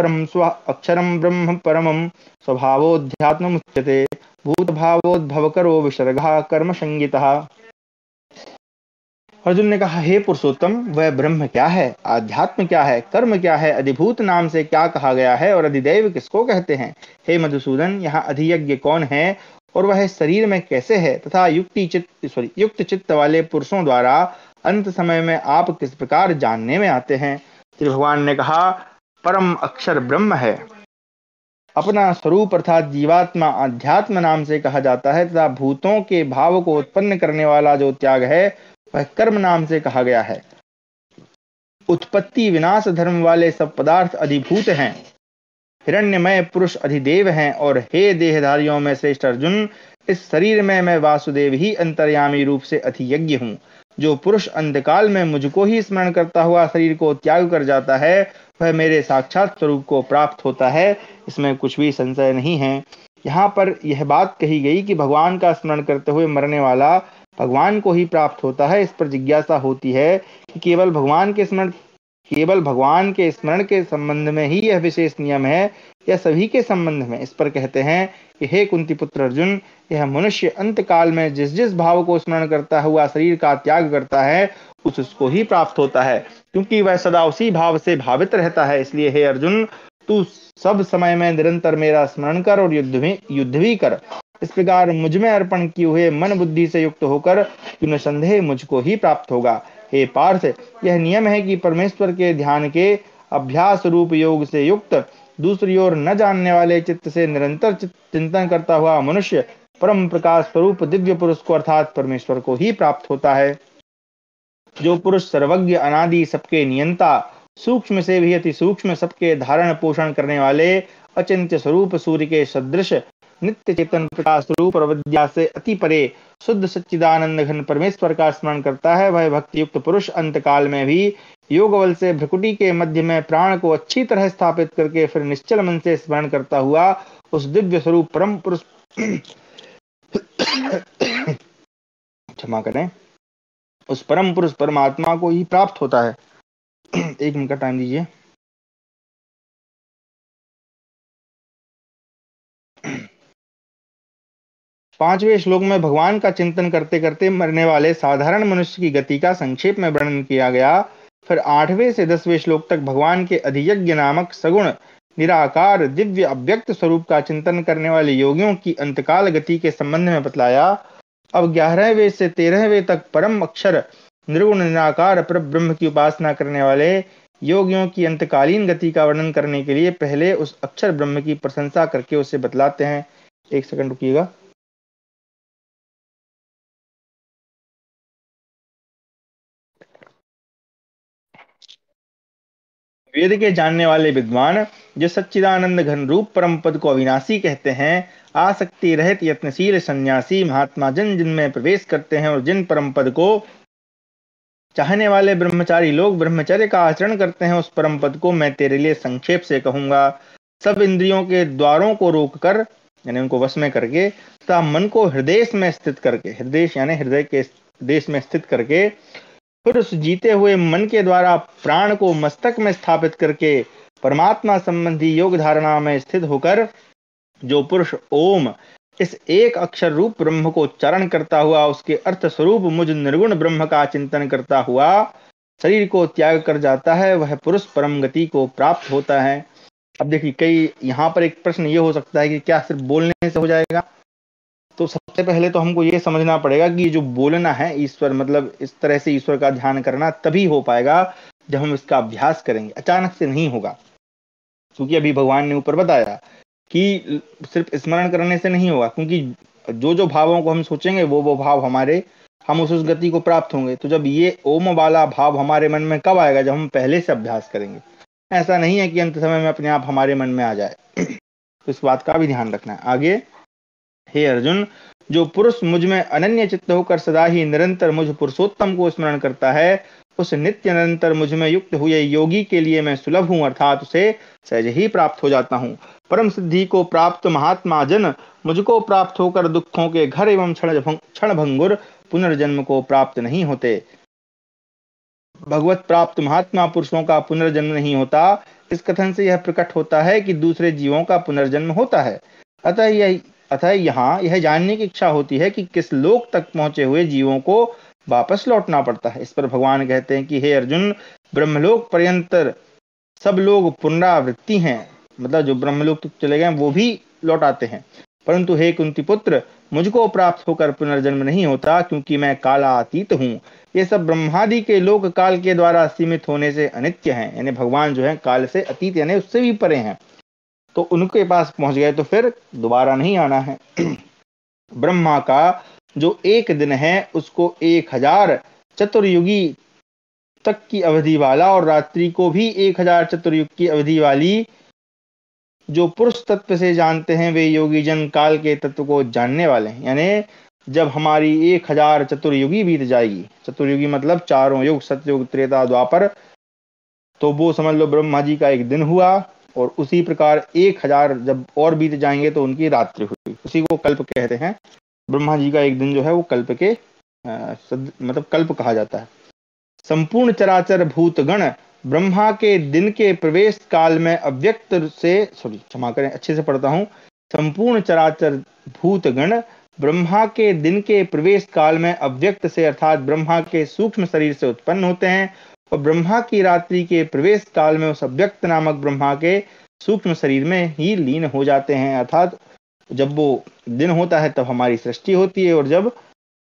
परमं स्वभावोऽध्यात्ममुच्यते भूतभावोद्भवकरो विसर्गः कर्म संगितः। अर्जुन ने कहा, हे पुरुषोत्तम, वह ब्रह्म क्या है, आध्यात्म क्या है, कर्म क्या है, अधिभूत नाम से क्या कहा गया है और अधिदैव किसको कहते हैं। हे मधुसूदन, यहाँ अधियज्ञ कौन है और वह शरीर में कैसे है तथा युक्त चित्त वाले पुरुषों द्वारा अंत समय में आप किस प्रकार जानने में आते हैं। श्री भगवान ने कहा, परम अक्षर ब्रह्म है। अपना स्वरूप अर्थात जीवात्मा अध्यात्म नाम से कहा जाता है तथा भूतों के भाव को उत्पन्न करने वाला जो त्याग है वह कर्म नाम से कहा गया है। उत्पत्ति विनाश धर्म वाले सब पदार्थ अधिभूत हैं, हिरण्यमय पुरुष अधिदेव हैं और हे देहधारियों में श्रेष्ठ अर्जुन, इस शरीर में मैं वासुदेव ही अंतर्यामी रूप से अधियज्ञ हूँ। जो पुरुष अंतकाल में मुझको ही स्मरण करता हुआ शरीर को त्याग कर जाता है वह मेरे साक्षात स्वरूप को प्राप्त होता है, इसमें कुछ भी संशय नहीं है। यहाँ पर यह बात कही गई कि भगवान का स्मरण करते हुए मरने वाला भगवान को ही प्राप्त होता है। इस पर जिज्ञासा होती है कि केवल भगवान के स्मरण के संबंध में ही यह विशेष नियम है या सभी के संबंध में। इस पर कहते हैं कि हे कुंती पुत्र अर्जुन, यह मनुष्य अंत काल में जिस जिस भाव को स्मरण करता हुआ शरीर का त्याग करता है उसको ही प्राप्त होता है, क्योंकि वह सदा उसी भाव से भावित रहता है। इसलिए हे अर्जुन, तू सब समय में निरंतर मेरा स्मरण कर और युद्ध भी कर। इस प्रकार मुझ में अर्पण किए हुए मन बुद्धि से युक्त होकर तू निसंदेह मुझको ही प्राप्त होगा। हे पार्थ, यह नियम है कि परमेश्वर के ध्यान के अभ्यास रूप योग से युक्त दूसरी ओर न जानने वाले चित्त से निरंतर चिंतन करता हुआ मनुष्य परम प्रकाश स्वरूप दिव्य पुरुष को अर्थात परमेश्वर को ही प्राप्त होता है। जो पुरुष सर्वज्ञ, अनादि, सबके नियंता, सूक्ष्म से भी अति सूक्ष्म, सबके धारण पोषण करने वाले, अचिंत्य स्वरूप सूर्य के सदृश, नित्य चेतन प्रकाश स्वरूप और विद्या से अति परे शुद्ध सच्चिदानंद घन परमेश्वर का स्मरण करता है, वह भक्ति युक्त पुरुष अंत काल में भी योग बल से भ्रुकुटी के मध्य में प्राण को अच्छी तरह स्थापित करके फिर निश्चल मन से स्मरण करता हुआ उस दिव्य स्वरूप परम पुरुष क्षमा करें, उस परम पुरुष परमात्मा को ही प्राप्त होता है। 1 मिनट का टाइम दीजिए। पांचवें श्लोक में भगवान का चिंतन करते करते मरने वाले साधारण मनुष्य की गति का संक्षेप में वर्णन किया गया। फिर 8वें से 10वें श्लोक तक भगवान के अधियज्ञ नामक सगुण निराकार दिव्य अव्यक्त स्वरूप का चिंतन करने वाले योगियों की अंतकाल गति के संबंध में बतलाया। अब 11वें से 13वें तक परम अक्षर निर्गुण निराकार परब्रह्म की उपासना करने वाले योगियों की अंतकालीन गति का वर्णन करने के लिए पहले उस अक्षर ब्रह्म की प्रशंसा करके उसे बतलाते हैं। एक सेकंड रुकिएगा। वेद के जानने वाले विद्वान जो सच्चिदानंद घन रूप परम पद को अविनाशी कहते हैं, आसक्ति रहित यत्नशील सन्यासी महात्मा जन जिनमें प्रवेश करते हैं और जिन परम पद को चाहने वाले ब्रह्मचारी लोग ब्रह्मचर्य का आचरण करते हैं, उस परम पद को मैं तेरे लिए संक्षेप से कहूंगा। सब इंद्रियों के द्वारों को रोककर, यानी उनको वश में करके, तथा मन को हृदय में स्थित करके, हृदय यानी हृदय के देश में स्थित करके, फिर उस जीते हुए मन के द्वारा प्राण को मस्तक में स्थापित करके परमात्मा संबंधी योग धारणा में स्थित होकर जो पुरुष ओम इस एक अक्षर रूप ब्रह्म को उच्चारण करता हुआ उसके अर्थ स्वरूप मुझ निर्गुण ब्रह्म का चिंतन करता हुआ शरीर को त्याग कर जाता है, वह पुरुष परम गति को प्राप्त होता है। अब देखिए, कई यहाँ पर एक प्रश्न ये हो सकता है कि क्या सिर्फ बोलने से हो जाएगा? तो सबसे पहले तो हमको ये समझना पड़ेगा कि जो बोलना है ईश्वर, मतलब इस तरह से ईश्वर का ध्यान करना तभी हो पाएगा जब हम इसका अभ्यास करेंगे, अचानक से नहीं होगा। क्योंकि अभी भगवान ने ऊपर बताया कि सिर्फ स्मरण करने से नहीं होगा, क्योंकि जो जो भावों को हम सोचेंगे वो भाव हमारे, हम उस गति को प्राप्त होंगे। तो जब ये ओम वाला भाव हमारे मन में कब आएगा? जब हम पहले से अभ्यास करेंगे। ऐसा नहीं है कि अंत समय में अपने आप हमारे मन में आ जाए। तो इस बात का भी ध्यान रखना है। आगे, हे अर्जुन, जो पुरुष मुझ में अनन्य चित्त होकर सदा ही निरंतर मुझ पुरुषोत्तम को स्मरण करता है, उस नित्य निरंतर मुझ में युक्त हुए योगी के लिए मैं सुलभ हूँ, अर्थात उसे सहज ही प्राप्त हो जाता हूँ। परम सिद्धि को प्राप्त महात्मा जन मुझको प्राप्त होकर दुखों के घर एवं क्षण भंगुर पुनर्जन्म को प्राप्त नहीं होते। भगवत प्राप्त महात्मा पुरुषों का पुनर्जन्म नहीं होता। इस कथन से यह प्रकट होता है कि दूसरे जीवों का पुनर्जन्म होता है। अतः यहाँ यह जानने की इच्छा होती है कि किस लोक तक पहुंचे हुए जीवों को वापस लौटना पड़ता है। इस पर भगवान कहते हैं कि हे अर्जुन, ब्रह्मलोक पर्यंत सब लोग पुनरावृत्ति हैं, मतलब जो ब्रह्मलोक तक चले गए वो भी लौट आते हैं, परंतु हे कुंती पुत्र, मुझको प्राप्त होकर पुनर्जन्म नहीं होता, क्योंकि मैं कालातीत हूँ। ये सब ब्रह्मादि के लोक काल के द्वारा सीमित होने से अनित्य हैं, यानी भगवान जो है काल से अतीत यानी उससे भी परे हैं, तो उनके पास पहुंच गए तो फिर दोबारा नहीं आना है। ब्रह्मा का जो एक दिन है उसको 1000 चतुर्युगी तक की अवधि वाला, और रात्रि को भी 1000 चतुर्युग की अवधि वाली जो पुरुष तत्व से जानते हैं, वे योगी जन काल के तत्व को जानने वाले हैं। यानी जब हमारी 1000 चतुर्युगी बीत जाएगी, चतुर्युगी मतलब चारों युग, सतयुग, त्रेता, द्वापर, तो वो समझ लो ब्रह्मा जी का एक दिन हुआ, और उसी प्रकार 1000 जब और बीत जाएंगे तो उनकी रात्रि हुई, उसी को कल्प कहते हैं। ब्रह्मा जी का एक दिन जो है वो कल्प के मतलब कल्प कहा जाता है। संपूर्ण चराचर भूतगण ब्रह्मा के दिन के प्रवेश काल में अव्यक्त से, क्षमा करें, अच्छे से पढ़ता हूं, संपूर्ण चराचर भूतगण ब्रह्मा के दिन के प्रवेश काल में अव्यक्त से अर्थात ब्रह्मा के सूक्ष्म शरीर से उत्पन्न होते हैं, और ब्रह्मा की रात्रि के प्रवेश काल में उस अव्यक्त नामक ब्रह्मा के सूक्ष्म शरीर में ही लीन हो जाते हैं। अर्थात जब वो दिन होता है तब हमारी सृष्टि होती है, और जब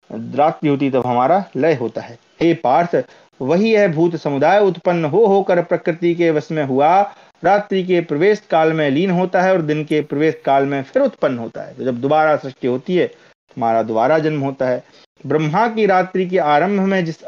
रात्रि होती है तब हमारा लय होता है। हे पार्थ, वही है भूत समुदाय उत्पन्न हो होकर प्रकृति के वश में हुआ, रात्रि के प्रवेश काल में लीन होता है और दिन के प्रवेश काल में फिर उत्पन्न होता है। तो जब दोबारा सृष्टि होती है हमारा दोबारा जन्म होता है। ब्रह्मा की रात्रि के आरंभ में जिस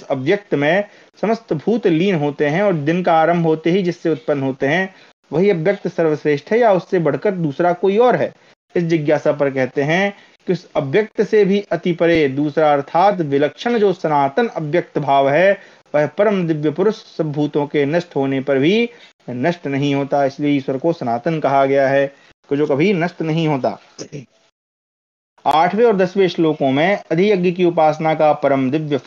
अव्यक्त में समस्त भूत लीन होते हैं, और दिन का आरंभ होते ही जिससे उत्पन्न होते हैं, वही अव्यक्त सर्वश्रेष्ठ है या उससे बढ़कर दूसरा कोई और है? इस जिज्ञासा पर कहते हैं कि उस अव्यक्त से भी अति परे दूसरा अर्थात विलक्षण जो सनातन अव्यक्त भाव है, वह परम दिव्य पुरुष सब भूतों के नष्ट होने पर भी नष्ट नहीं होता। इसलिए ईश्वर को सनातन कहा गया है, जो कभी नष्ट नहीं होता। 8वें और 10वें श्लोकों में अधियज्ञ की उपासना का परम दिव्य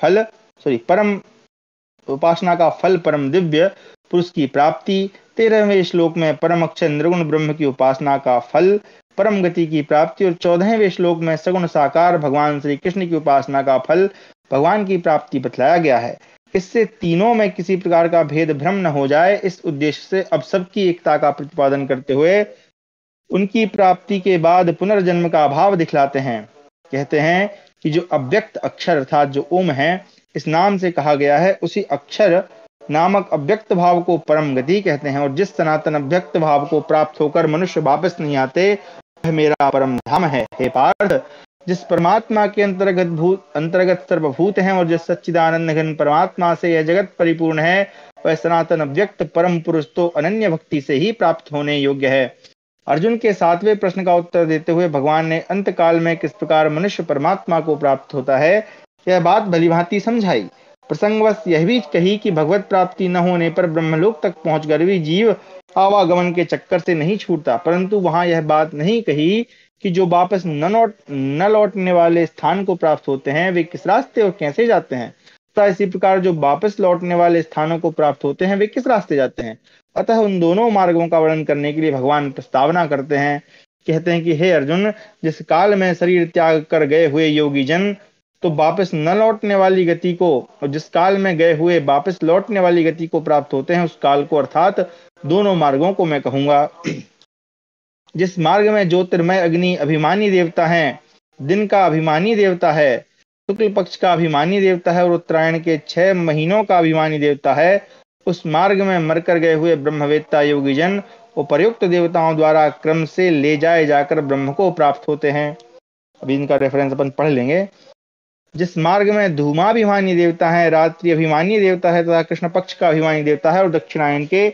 पुरुष की प्राप्ति, 13वें श्लोक में परम अक्षर निर्गुण ब्रह्म की उपासना का फल परम गति की प्राप्ति, और 14वें श्लोक में सगुण साकार भगवान श्री कृष्ण की उपासना का फल भगवान की प्राप्ति बतलाया गया है। इससे तीनों में किसी प्रकार का भेद भ्रम न हो जाए, इस उद्देश्य से अब सबकी एकता का प्रतिपादन करते हुए उनकी प्राप्ति के बाद पुनर्जन्म का अभाव दिखलाते हैं। कहते हैं कि जो अव्यक्त अक्षर अर्थात जो ओम है, इस नाम से कहा गया है, उसी अक्षर नामक अव्यक्त भाव को परम गति कहते हैं। और जिस सनातन अव्यक्त भाव को प्राप्त होकर मनुष्य वापस नहीं आते, वह मेरा परम धाम है। हे पार्थ, जिस परमात्मा के अंतर्गत सर्वभूत हैं और जिस सच्चिदानंद घन परमात्मा से यह जगत परिपूर्ण है, वह सनातन अव्यक्त परम पुरुष तो अनन्य भक्ति से ही प्राप्त होने योग्य है। अर्जुन के 7वें प्रश्न का उत्तर देते हुए भगवान ने अंत काल में किस प्रकार मनुष्य परमात्मा को प्राप्त होता है, यह बात भलीभांति समझाई। प्रसंगवश यह भी कही कि भगवत प्राप्ति न होने पर ब्रह्मलोक तक पहुंचकर भी जीव आवागमन के चक्कर से नहीं छूटता, परंतु वहां यह बात नहीं कही कि जो वापस न लौटने वाले स्थान को प्राप्त होते हैं, वे किस रास्ते और कैसे जाते हैं, तथा इसी प्रकार जो वापस लौटने वाले स्थानों को प्राप्त होते हैं, वे किस रास्ते जाते हैं। अतः उन दोनों मार्गों का वर्णन करने के लिए भगवान प्रस्तावना करते हैं। कहते हैं कि हे अर्जुन, जिस काल में शरीर त्याग कर गए हुए योगी जन तो वापस न लौटने वाली गति को, और जिस काल में गए हुए वापस लौटने वाली गति को प्राप्त होते हैं, उस काल को अर्थात दोनों मार्गों को मैं कहूंगा। जिस मार्ग में ज्योतिर्मय अग्नि अभिमानी देवता है, दिन का अभिमानी देवता है, शुक्ल पक्ष का अभिमानी देवता है और उत्तरायण के 6 महीनों का अभिमानी देवता है, उस मार्ग में मरकर गए हुए ब्रह्मवेत्ता योगी जन उपर्युक्त देवताओं द्वारा क्रम से ले जाए जाकर ब्रह्म को प्राप्त होते हैं। अभी इनका रेफरेंस अपन पढ़ लेंगे। जिस मार्ग में धूमाभिमानी देवता है, रात्रि अभिमानी देवता है तथा कृष्ण पक्ष का अभिमानी देवता है और दक्षिणायन के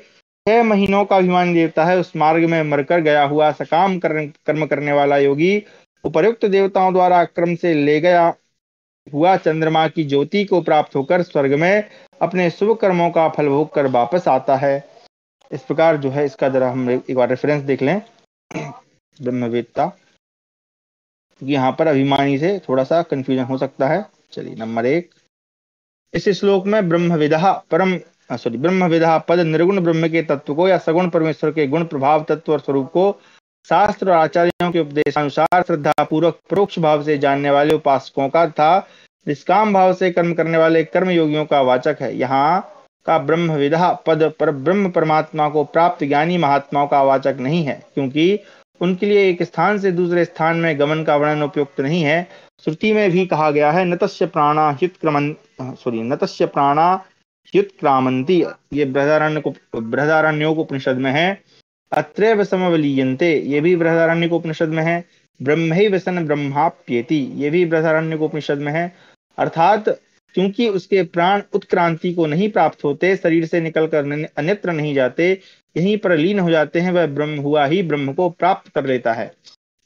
6 महीनों का अभिमानी देवता है, उस मार्ग में मरकर गया हुआ सकाम कर्म करने वाला योगी उपर्युक्त देवताओं द्वारा क्रम से ले गया हुआ चंद्रमा की ज्योति को प्राप्त होकर स्वर्ग में अपने शुभ कर्मों का फल भोग कर वापस आता है। इस प्रकार जो है इसका जरा हम एक बार रेफरेंस देख लें। ब्रह्मवेत्ता, क्योंकि यहाँ पर अभिमानी से थोड़ा सा कंफ्यूजन हो सकता है। चलिए, नंबर 1, इस श्लोक में ब्रह्मविदा पद निर्गुण ब्रह्म के तत्व को या सगुण परमेश्वर के गुण प्रभाव तत्व और स्वरूप को शास्त्र और आचार्यों के उपदेशानुसार श्रद्धा पूर्वक परोक्ष भाव से जानने वाले उपासकों का तथा निष्काम भाव से कर्म करने वाले कर्म योगियों का वाचक है। यहाँ का ब्रह्मविदा पद पर ब्रह्म परमात्मा को प्राप्त ज्ञानी महात्माओं का वाचक नहीं है, क्योंकि उनके लिए एक स्थान से दूसरे स्थान में गमन का वर्णन उपयुक्त नहीं है। श्रुति में भी कहा गया है नतस्य प्राणा ह्युत्क्रामन्ति, ये बृहदारण्यक उपनिषद में है। अत्रैव समवलीयन्ते, ये भी बृहदारण्यक उपनिषद में है। ब्रह्मैव सन ब्रह्माप्येति, ये भी बृहदारण्यक उपनिषद में है। अर्थात क्योंकि उसके प्राण उत्क्रांति को नहीं प्राप्त होते, शरीर से निकलकर अन्यत्र नहीं जाते, यहीं पर लीन हो जाते हैं, वह ब्रह्म हुआ ही ब्रह्म को प्राप्त कर लेता है।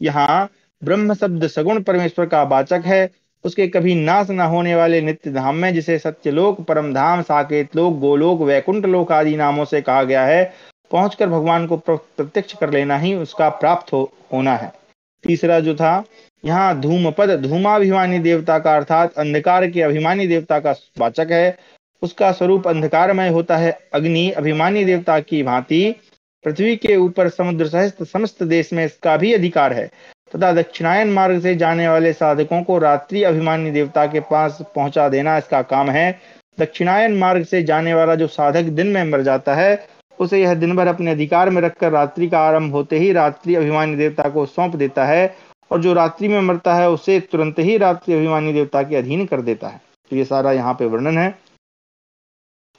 यहाँ ब्रह्म शब्द सगुण परमेश्वर का वाचक है, उसके कभी नाश न होने वाले नित्य धाम में, जिसे सत्यलोक, परम धाम, साकेत लोक, गोलोक, वैकुंठ लोक आदि नामों से कहा गया है, पहुंचकर भगवान को प्रत्यक्ष कर लेना ही उसका प्राप्त होना है। तीसरा जो था, यहाँ धूमपद धूमाभिमानी देवता का अर्थात अंधकार के अभिमानी देवता का वाचक है। उसका स्वरूप अंधकारमय होता है। अग्नि अभिमानी देवता की भांति पृथ्वी के ऊपर समुद्र सहित समस्त देश में इसका भी अधिकार है, तथा दक्षिणायन मार्ग से जाने वाले साधकों को रात्रि अभिमानी देवता के पास पहुंचा देना इसका काम है। दक्षिणायन मार्ग से जाने वाला जो साधक दिन में मर जाता है, उसे यह दिन भर अपने अधिकार में रखकर रात्रि का आरंभ होते ही रात्रि अभिमानी देवता को सौंप देता है, और जो रात्रि में मरता है उसे तुरंत ही रात्रि अभिमानी देवता के अधीन कर देता है। तो ये सारा यहाँ पे वर्णन है,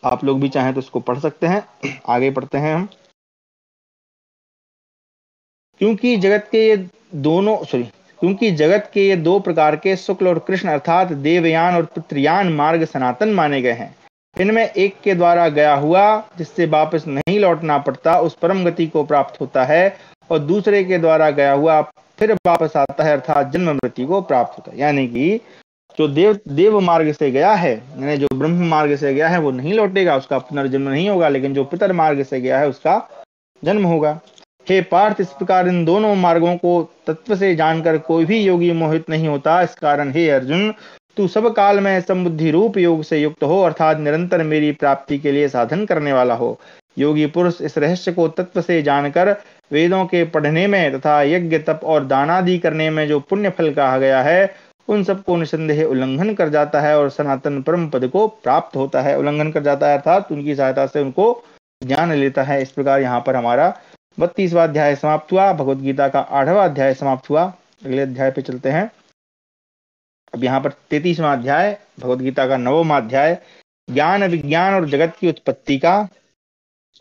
आप लोग भी चाहें तो इसको पढ़ सकते हैं। आगे पढ़ते हैं हम। क्योंकि जगत के ये दो प्रकार के शुक्ल और कृष्ण अर्थात देवयान और पितृयान मार्ग सनातन माने गए हैं। इनमें एक के द्वारा गया हुआ जिससे वापस नहीं लौटना पड़ता उस परम गति को प्राप्त होता है, और दूसरे के द्वारा गया हुआ फिर वापस आता है अर्थात जन्म मृत्यु को प्राप्त होता है। यानी कि जो देव मार्ग से गया है, यानी जो ब्रह्म मार्ग से गया है, वो नहीं लौटेगा, उसका पुनर्जन्म नहीं होगा, लेकिन जो पितर मार्ग से गया है उसका जन्म होगा। हे पार्थ, इस प्रकार इन दोनों मार्गों को तत्व से जानकर कोई भी योगी मोहित नहीं होता। इस कारण हे अर्जुन, तू सब काल में समबुद्धि रूप योग से युक्त हो, अर्थात निरंतर मेरी प्राप्ति के लिए साधन करने वाला हो। योगी पुरुष इस रहस्य को तत्व से जानकर वेदों के पढ़ने में तथा यज्ञ तप और दानादि करने में जो पुण्य फल कहा गया है, उन सबको निसंदेह उल्लंघन कर जाता है और सनातन परम पद को प्राप्त होता है। उल्लंघन कर जाता है अर्थात उनकी सहायता से उनको ज्ञान लेता है। इस प्रकार यहाँ पर हमारा 32वां अध्याय समाप्त हुआ, भगवत गीता का 8वां अध्याय समाप्त हुआ। अगले अध्याय पे चलते हैं। अब यहाँ पर 33वां अध्याय, भगवत गीता का 9वां अध्याय, ज्ञान विज्ञान और जगत की उत्पत्ति का,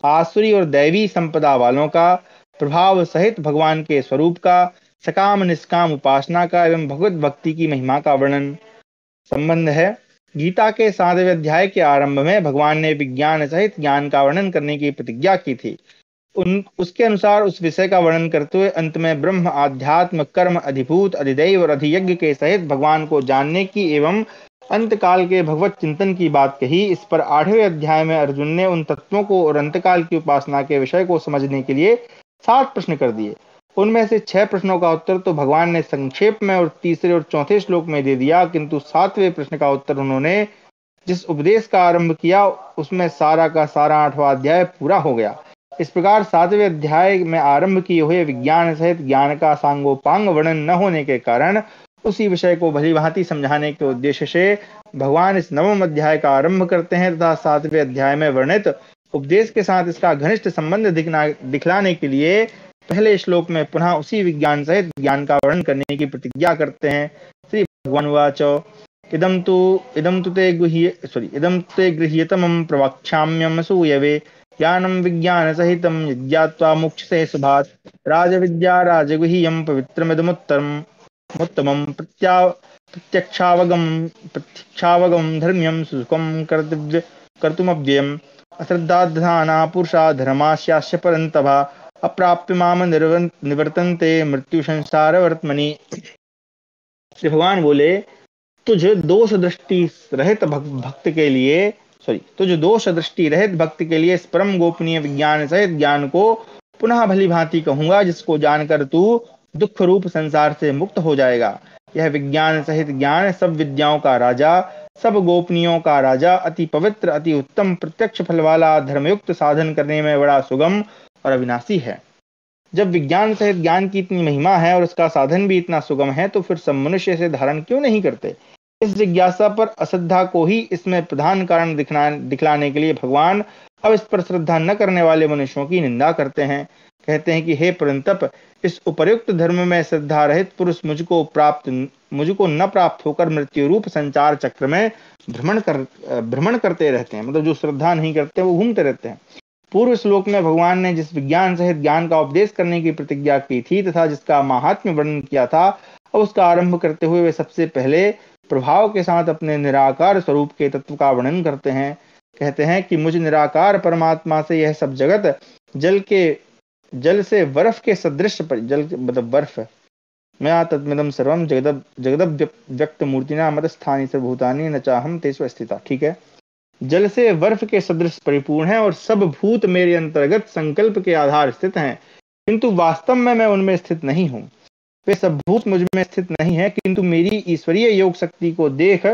आसुरी और दैवी संपदा वालों का, प्रभाव सहित भगवान के स्वरूप का, सकाम निष्काम उपासना का एवं भगवत भक्ति की महिमा का वर्णन। संबंध है। गीता के 7वें अध्याय के आरंभ में भगवान ने विज्ञान सहित ज्ञान का वर्णन करने की प्रतिज्ञा की थी। उसके अनुसार उस विषय का वर्णन करते हुए अंत में ब्रह्म, आध्यात्म, कर्म, अधिभूत, अधिदैव और अधियज्ञ के सहित भगवान को जानने की एवं अंतकाल के भगवत चिंतन की बात कही। इस पर 8वें अध्याय में अर्जुन ने उन तत्वों को और अंतकाल की उपासना के विषय को समझने के लिए 7 प्रश्न कर दिए। उनमें से 6 प्रश्नों का उत्तर तो भगवान ने संक्षेप में और तीसरे और चौथे श्लोक में दे दिया, किंतु 7वें प्रश्न का उत्तर उन्होंने जिस उपदेश का आरंभ किया उसमें सारा का सारा 8वां अध्याय पूरा हो गया। इस प्रकार 7वें अध्याय में आरंभ किए हुए विज्ञान सहित ज्ञान का सांगोपांग वर्णन न होने के कारण उसी विषय को भली भांति समझाने के उद्देश्य से भगवान इस 9वें अध्याय का आरंभ करते हैं तथा 7वें अध्याय में वर्णित उपदेश के साथ इसका घनिष्ठ संबंध दिखलाने के लिए पहले श्लोक में पुनः उसी विज्ञान सहित ज्ञान का वर्णन करने की प्रतिज्ञा करते हैं। श्री भगवान उवाच इदं तु ते गृह्यतमं प्रवक्ष्याम्यहं सूयवे ज्ञानं विज्ञान सहितं यज्ञात्वा मुक्षसे शुभात् राजविद्या राजगुह्यं पवित्रमिदमुत्तमं प्रत्यक्षावगम धर्म्यं सुखं कर्तुमव्ययम् अश्रद्धाधाना पुरुषा धर्मास्यास्य परन्तभा अप्राप्य माम निवर्तन्ते मृत्यु संसार वर्तमनि। श्री भगवान बोले तुझ दोष दृष्टि रहित भक्त के लिए इस परम गोपनीय विज्ञान सहित ज्ञान को पुनः भली भांति कहूंगा, जिसको जानकर तू दुख रूप संसार से मुक्त हो जाएगा। यह विज्ञान सहित ज्ञान सब विद्याओं का राजा, सब गोपनीयों का राजा, अति पवित्र, अति उत्तम, प्रत्यक्ष फल वाला, धर्मयुक्त, साधन करने में बड़ा सुगम और अविनाशी है। जब विज्ञान सहित ज्ञान की इतनी महिमा है और उसका साधन भी इतना सुगम है, तो फिर सब मनुष्य इसे धारण क्यों नहीं करते? इस जिज्ञासा पर अश्रद्धा को ही इसमें प्रधान कारण दिखलाने के लिए भगवान अब इस पर श्रद्धा न करने वाले मनुष्यों की निंदा करते हैं। कहते हैं कि हे परंतप, इस उपर्युक्त धर्म में श्रद्धा रहित पुरुष मुझको न प्राप्त होकर मृत्यु रूप संचार चक्र में भ्रमण करते रहते हैं। मतलब जो श्रद्धा नहीं करते वो घूमते रहते हैं। पूर्व श्लोक में भगवान ने जिस विज्ञान सहित ज्ञान का उपदेश करने की प्रतिज्ञा की थी तथा जिसका महात्म्य वर्णन किया था, अब उसका आरंभ करते हुए वे सबसे पहले प्रभाव के साथ अपने निराकार स्वरूप के तत्व का वर्णन करते हैं। कहते हैं कि मुझ निराकार परमात्मा से यह सब जगत जल से बर्फ के सदृश, जल मतलब बर्फ, मैं तत्मिदं सर्वम जगद व्यक्त मूर्तिना मत स्थानी सर्वभूतानि न चाहम तेषु स्थिता। ठीक है, जल से बर्फ के सदृश परिपूर्ण है और सब भूत मेरे अंतर्गत संकल्प के आधार स्थित हैं, किंतु वास्तव में मैं उनमें स्थित नहीं हूँ। वे सब भूत मुझ में स्थित नहीं है, किंतु मेरी ईश्वरीय योग शक्ति को देख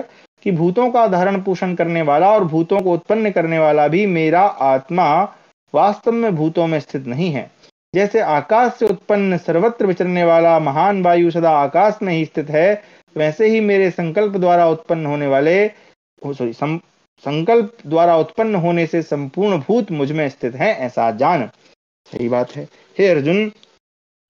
कि भूतों का धारण पोषण करने वाला और भूतों को उत्पन्न करने वाला भी मेरा आत्मा वास्तव में भूतों में स्थित नहीं है। जैसे आकाश से उत्पन्न सर्वत्र विचरने वाला महान वायु सदा आकाश में ही स्थित है, वैसे ही मेरे संकल्प द्वारा उत्पन्न होने से संपूर्ण भूत मुझ में स्थित हैं, ऐसा जान। सही बात है। हे अर्जुन,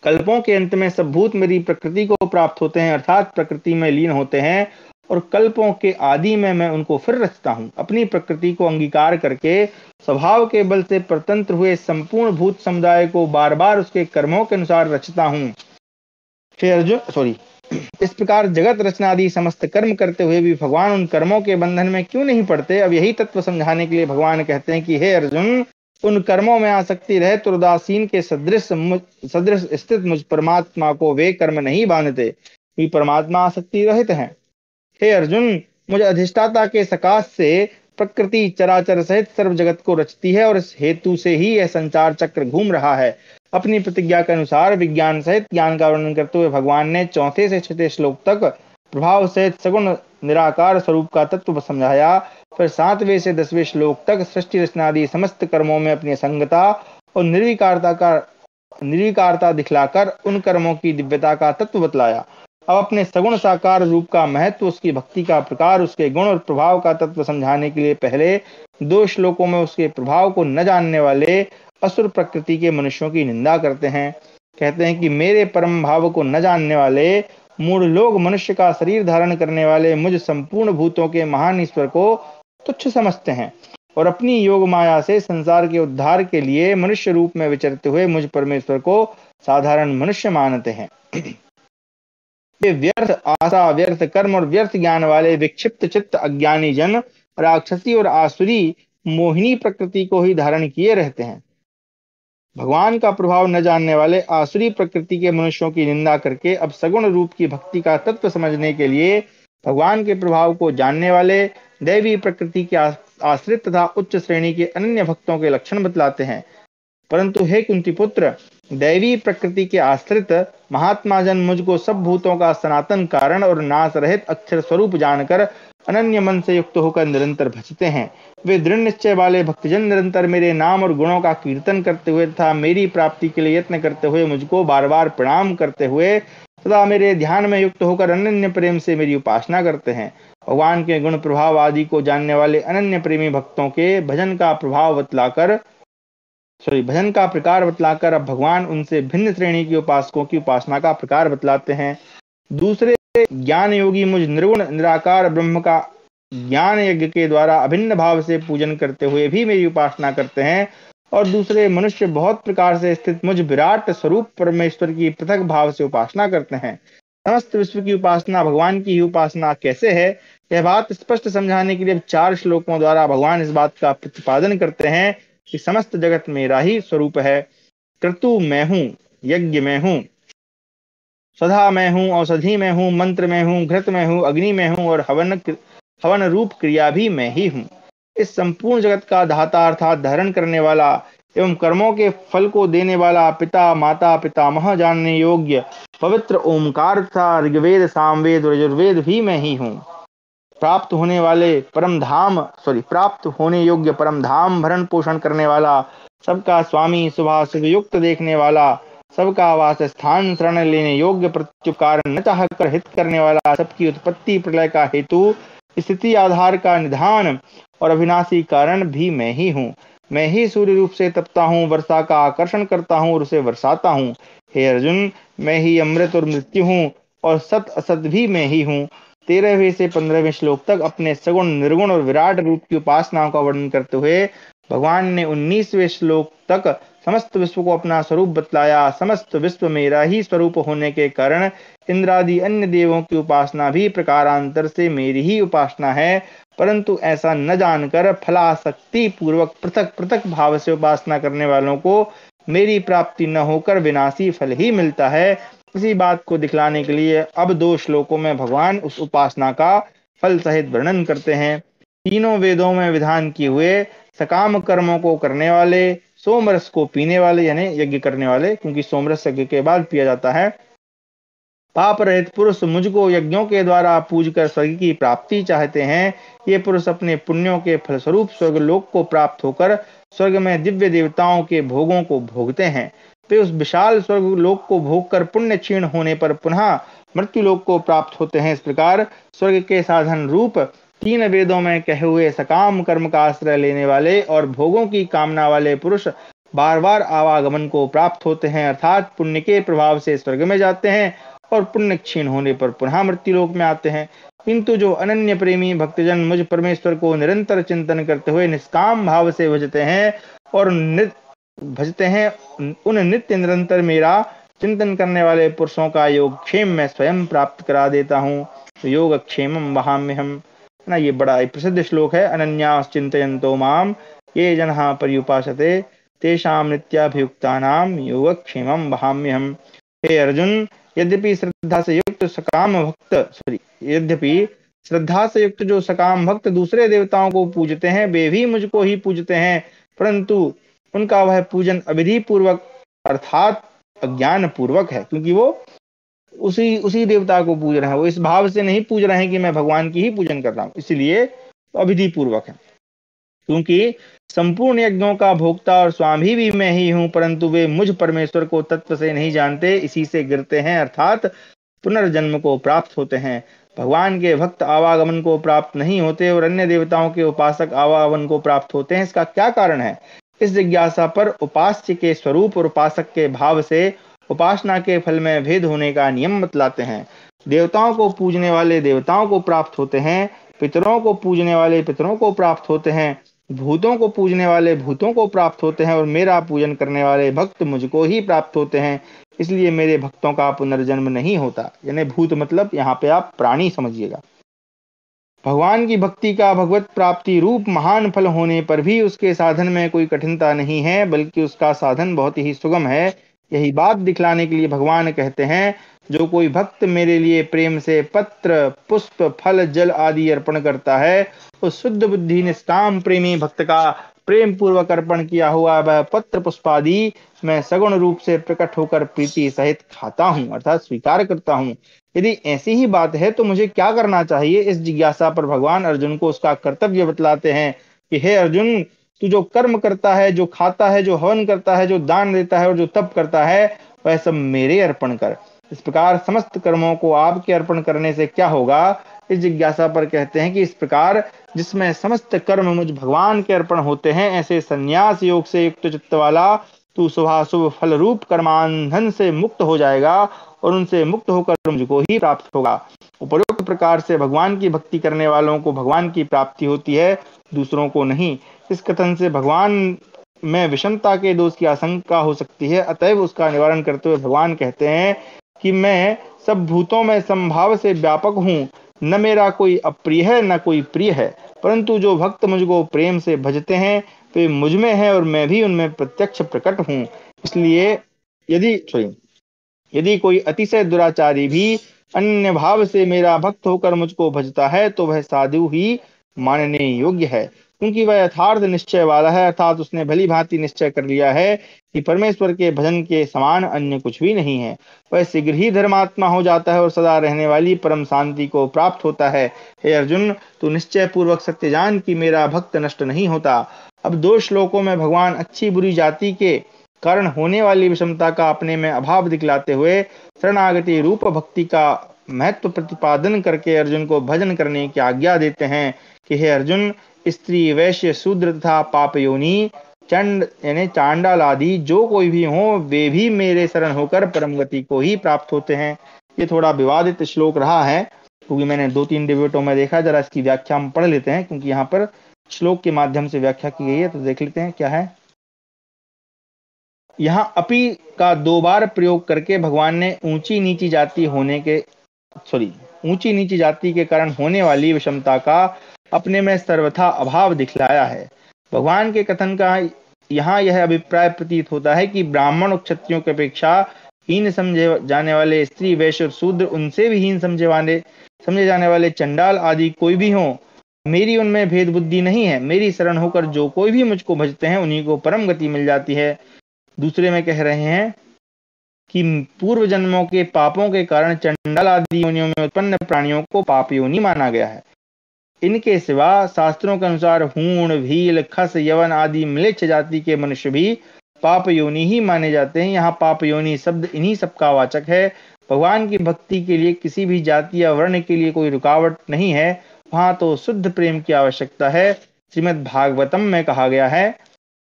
कल्पों के अंत में सब भूत मेरी प्रकृति को प्राप्त होते हैं, अर्थात प्रकृति में लीन होते हैं, और कल्पों के आदि में मैं उनको फिर रचता हूँ। अपनी प्रकृति को अंगीकार करके स्वभाव के बल से परतंत्र हुए संपूर्ण भूत समुदाय को बार बार उसके कर्मों के अनुसार रचता हूँ। हे अर्जुन, इस प्रकार जगत रचना आदि समस्त कर्म करते हुए भी भगवान उन कर्मों के बंधन में क्यों नहीं पड़ते? अब यही तत्व समझाने के लिए भगवान कहते हैं कि हे अर्जुन, उन कर्मों में आसक्ति रहे तो उदासीन के सदृश स्थित मुझ परमात्मा को वे कर्म नहीं बांधते, कि परमात्मा आसक्ति रहित हैं। हे अर्जुन, मुझ अधिष्ठाता के सकाश से प्रकृति चराचर सहित सर्व जगत को रचती है और इस हेतु से ही यह संचार चक्र घूम रहा है। अपनी प्रतिज्ञा के अनुसार विज्ञान सहित ज्ञान का वर्णन करते हुए भगवान ने 4 से 6 श्लोक तक प्रभाव सहित सगुण निराकार स्वरूप का तत्व समझाया। फिर 7वें से 10वें श्लोक तक सृष्टि रचना आदि समस्त कर्मों में अपनी संगता और निर्विकारता दिखलाकर उन कर्मों की दिव्यता का तत्व बतलाया। अब अपने सगुण साकार रूप का महत्व, उसकी भक्ति का प्रकार, उसके गुण और प्रभाव का तत्व समझाने के लिए पहले 2 श्लोकों में उसके प्रभाव को न जानने वाले असुर प्रकृति के मनुष्यों की निंदा करते हैं। कहते हैं कि मेरे परम भाव को न जानने वाले मूढ़ लोग मनुष्य का शरीर धारण करने वाले मुझ संपूर्ण भूतों के महान ईश्वर को तुच्छ समझते हैं और अपनी योग माया से संसार के उद्धार के लिए मनुष्य रूप में विचरते हुए मुझ परमेश्वर को साधारण मनुष्य मानते हैं। वे व्यर्थ आशा, व्यर्थ कर्म और व्यर्थ ज्ञान वाले विक्षिप्त चित्त अज्ञानी जन राक्षसी और आसुरी मोहिनी प्रकृति को ही धारण किए रहते हैं। भगवान का प्रभाव न जानने वाले आसुरी प्रकृति के मनुष्यों की निंदा करके अब सगुण रूप की भक्ति का तत्व समझने के लिए भगवान के प्रभाव को जानने वाले दैवी प्रकृति के आश्रित तथा उच्च श्रेणी के अनन्य भक्तों के लक्षण बतलाते हैं। परंतु हे कुंती पुत्र, दैवी प्रकृति के आश्रित महात्मा जन मुझको सब भूतों का सनातन कारण और नाश रहित अक्षर स्वरूप जानकर अनन्य मन से युक्त होकर निरंतर भजते हैं। वे दृढ़ निश्चय वाले भक्तजन निरंतर मेरे नाम और गुणों का कीर्तन करते हुए तथा मेरी प्राप्ति के लिए यत्न करते हुए मुझको बार बार प्रणाम करते हुए तथा मेरे ध्यान में युक्त होकर अनन्य प्रेम से मेरी उपासना करते हैं। भगवान के गुण प्रभाव आदि को जानने वाले अनन्य प्रेमी भक्तों के भजन का प्रकार बतलाकर अब भगवान उनसे भिन्न श्रेणी के उपासकों की उपासना का प्रकार बतलाते हैं। दूसरे ज्ञान योगी मुझ निर्गुण निराकार ब्रह्म का ज्ञान यज्ञ के द्वारा अभिन्न भाव से पूजन करते हुए भी मेरी उपासना करते हैं, और दूसरे मनुष्य बहुत प्रकार से स्थित मुझ विराट स्वरूप परमेश्वर की पृथक भाव से उपासना करते हैं। समस्त विश्व की उपासना भगवान की ही उपासना कैसे है, यह बात स्पष्ट समझाने के लिए 4 श्लोकों द्वारा भगवान इस बात का प्रतिपादन करते हैं कि समस्त जगत मेरा ही स्वरूप है। क्रतु मैं हूँ, यज्ञ मैं हूँ, स्वधा मैं हूँ, औषधि मैं हूँ, मंत्र मैं हूँ, घृत मैं हूँ, अग्नि मैं हूँ और हवन रूप क्रिया भी मैं ही हूँ। इस संपूर्ण जगत का दाता अर्थात धारण करने वाला एवं कर्मों के फल को देने वाला पिता माता पितामह जानने योग्य पवित्र ओमकार तथा ऋग्वेद सामवेद और यजुर्वेद भी मैं ही हूँ। प्राप्त होने योग्य परम धाम भरण पोषण करने वाला, सबका स्वामी, शुभ युक्त देखने वाला, सबका वास स्थान, शरण लेने योग्य, प्रत्युपकार न चाहकर हित करने वाला, सबकी उत्पत्ति प्रलय का हेतु, स्थिति आधार का निधान और अविनाशी कारण भी मैं ही हूँ। मैं ही सूर्य रूप से तपता हूँ, वर्षा का आकर्षण करता हूँ और उसे बरसाता हूँ। हे अर्जुन, मैं ही अमृत और मृत्यु हूँ और सत असत भी मैं ही हूँ। 13वें से 15वें श्लोक तक अपने सगुण निर्गुण और विराट रूप की उपासनाओं का वर्णन करते हुए भगवान ने 19वें श्लोक तक समस्त विश्व को अपना स्वरूप बतलाया। समस्त विश्व मेरा ही स्वरूप होने के कारण इंद्रादि अन्य देवों की उपासना भी प्रकारांतर से मेरी ही उपासना है, परंतु ऐसा न जानकर फलासक्ति पूर्वक पृथक पृथक भाव से उपासना करने वालों को मेरी प्राप्ति न होकर विनाशी फल ही मिलता है। इसी बात को दिखलाने के लिए अब 2 श्लोकों में भगवान उस उपासना का फल सहित वर्णन करते हैं। तीनों वेदों में विधान किए हुए सकाम कर्मों को करने वाले, सोमरस को पीने वाले यानी यज्ञ करने वाले, क्योंकि सोमरस यज्ञ के बाद पिया जाता है, पाप रहित पुरुष मुझको यज्ञों के द्वारा पूज कर स्वर्ग की प्राप्ति चाहते हैं। ये पुरुष अपने पुण्यों के फलस्वरूप स्वर्ग लोक को प्राप्त होकर स्वर्ग में दिव्य देवताओं के भोगों को भोगते हैं। वे उस विशाल स्वर्ग लोक को भोगकर पुण्य क्षीण होने पर पुनः मृत्यु लोक को प्राप्त होते हैं। इस प्रकार स्वर्ग के साधन रूप 3 वेदों में कहे हुए सकाम कर्म का आश्रय लेने वाले और भोगों की कामना वाले पुरुष बार बार आवागमन को प्राप्त होते हैं, अर्थात पुण्य के प्रभाव से स्वर्ग में जाते हैं और पुण्य क्षीण होने पर पुनः मृत्यु लोक में आते हैं। किंतु जो अनन्य प्रेमी भक्तजन मुझ परमेश्वर को निरंतर चिंतन करते हुए निष्काम भाव से भजते हैं उन नित्य निरंतर मेरा चिंतन करने वाले पुरुषों का योगक्षेम मैं स्वयं प्राप्त करा देता हूँ। तो योगक्षेमं वहाम्यहम् ना, ये बड़ा प्रसिद्ध श्लोक है। अनन्यास चिंतयन्तो माम ये जनः पर्युपासते तेषां नित्याभियुक्तानां योगक्षेमं वहाम्यहम्। हे अर्जुन, यद्यपि श्रद्धा से युक्त जो सकाम भक्त दूसरे देवताओं को पूजते हैं वे भी मुझको ही पूजते हैं, परंतु उनका वह पूजन अविधि पूर्वक अर्थात अज्ञान पूर्वक है, क्योंकि वो उसी देवता को पूज रहे हैं। वो इस भाव से नहीं पूज रहे हैं कि मैं भगवान की ही पूजन कर रहा हूँ, इसलिए अविधि पूर्वक है। क्योंकि संपूर्ण यज्ञों का भोक्ता और स्वामी भी मैं ही हूँ, परंतु वे मुझ परमेश्वर को तत्व से नहीं जानते, इसी से गिरते हैं अर्थात पुनर्जन्म को प्राप्त होते हैं। भगवान के भक्त आवागमन को प्राप्त नहीं होते और अन्य देवताओं के उपासक आवागमन को प्राप्त होते हैं। इसका क्या कारण है? इस जिज्ञासा पर उपास्य के स्वरूप और उपासक के भाव से उपासना के फल में भेद होने का नियम बतलाते हैं। देवताओं को पूजने वाले देवताओं को प्राप्त होते हैं, पितरों को पूजने वाले पितरों को प्राप्त होते हैं, भूतों को पूजने वाले भूतों को प्राप्त होते हैं और मेरा पूजन करने वाले भक्त मुझको ही प्राप्त होते हैं। इसलिए मेरे भक्तों का पुनर्जन्म नहीं होता। यानी भूत मतलब यहाँ पे आप प्राणी समझिएगा। भगवान की भक्ति का भगवत प्राप्ति रूप महान फल होने पर भी उसके साधन में कोई कठिनता नहीं है, बल्कि उसका साधन बहुत ही सुगम है। यही बात दिखलाने के लिए भगवान कहते हैं, जो कोई भक्त मेरे लिए प्रेम से पत्र पुष्प फल जल आदि अर्पण करता है, उस शुद्ध बुद्धि निष्काम प्रेमी भक्त का प्रेम पूर्वक अर्पण किया हुआ वह पत्र पुष्प आदि मैं सगुण रूप से प्रकट होकर प्रीति सहित खाता हूँ, अर्थात स्वीकार करता हूँ। यदि ऐसी ही बात है तो मुझे क्या करना चाहिए? इस जिज्ञासा पर भगवान अर्जुन को उसका कर्तव्य बतलाते हैं कि हे अर्जुन, तू जो कर्म करता है, जो खाता है, जो हवन करता है, जो दान देता है और जो तप करता है, वह सब मेरे अर्पण कर। इस प्रकार समस्त कर्मों को आपके अर्पण करने से क्या होगा? इस जिज्ञासा पर कहते हैं कि इस प्रकार जिसमें समस्त कर्म मुझ भगवान के अर्पण होते हैं, ऐसे संन्यास योग से युक्त चित्त वाला तू शुभाशुभ फल रूप कर्मांधन से मुक्त हो जाएगा और उनसे मुक्त होकर मुझको ही प्राप्त होगा। उपरोक्त प्रकार से भगवान की भक्ति करने वालों को भगवान की प्राप्ति होती है, दूसरों को नहीं। इस कथन से भगवान में विषमता के दोष की आशंका हो सकती है, अतएव उसका निवारण करते हुए भगवान कहते हैं कि मैं सब भूतों में संभाव से व्यापक हूँ, न मेरा कोई अप्रिय है न कोई प्रिय है, परंतु जो भक्त मुझको प्रेम से भजते हैं वे मुझ में है और मैं भी उनमें प्रत्यक्ष प्रकट हूँ। इसलिए यदि कोई अतिशय दुराचारी भी अन्य भाव से मेरा भक्त होकर मुझको भजता है तो वह साधु ही मानने योग्य है, क्योंकि वह यथार्थ निश्चय वाला है, अर्थात उसने भली भांति निश्चय कर लिया है कि परमेश्वर के भजन के समान अन्य कुछ भी नहीं है। वह शीघ्र ही धर्मात्मा हो जाता है और सदा रहने वाली परम शांति को प्राप्त होता है। हे अर्जुन, तू निश्चय पूर्वक सत्य जान कि मेरा भक्त नष्ट नहीं होता। अब 2 श्लोकों में भगवान अच्छी बुरी जाति के कारण होने वाली विषमता का अपने में अभाव दिखलाते हुए शरणागति रूप भक्ति का महत्व प्रतिपादन करके अर्जुन को भजन करने की आज्ञा देते हैं कि हे अर्जुन, स्त्री वैश्य शूद्र तथा पाप योनि चंड यानी चांडाल आदि जो कोई भी हो, वे भी मेरे शरण होकर परम गति को ही प्राप्त होते हैं। ये थोड़ा विवादित श्लोक रहा है, क्योंकि मैंने 2-3 डिबेटों में देखा। जरा इसकी व्याख्या हम पढ़ लेते हैं, क्योंकि यहाँ पर श्लोक के माध्यम से व्याख्या की गई है, तो देख लेते हैं क्या है। यहाँ अपि का 2 बार प्रयोग करके भगवान ने ऊंची नीची जाति के कारण होने वाली विषमता का अपने में सर्वथा अभाव दिखलाया है। भगवान के कथन का यहाँ यह अभिप्राय प्रतीत होता है कि ब्राह्मण और क्षत्रियों की अपेक्षा हीन समझे जाने वाले स्त्री वैश्य और शूद्र, उनसे भी हीन समझे जाने वाले चंडाल आदि कोई भी हो, मेरी उनमें भेद बुद्धि नहीं है। मेरी शरण होकर जो कोई भी मुझको भजते हैं उन्हीं को परम गति मिल जाती है। दूसरे में कह रहे हैं कि पूर्व जन्मों के पापों के कारण चंडाल आदि योनियों में उत्पन्न प्राणियों को पाप योनि माना गया है। इनके सिवा शास्त्रों के अनुसार हूण भील खस यवन आदि म्लेच्छ जाति के मनुष्य भी पाप योनि ही माने जाते हैं। यहाँ पाप योनि शब्द इन्हीं सबका वाचक है। भगवान की भक्ति के लिए किसी भी जाति या वर्ण के लिए कोई रुकावट नहीं है, वहां तो शुद्ध प्रेम की आवश्यकता है। श्रीमद् भागवतम में कहा गया है,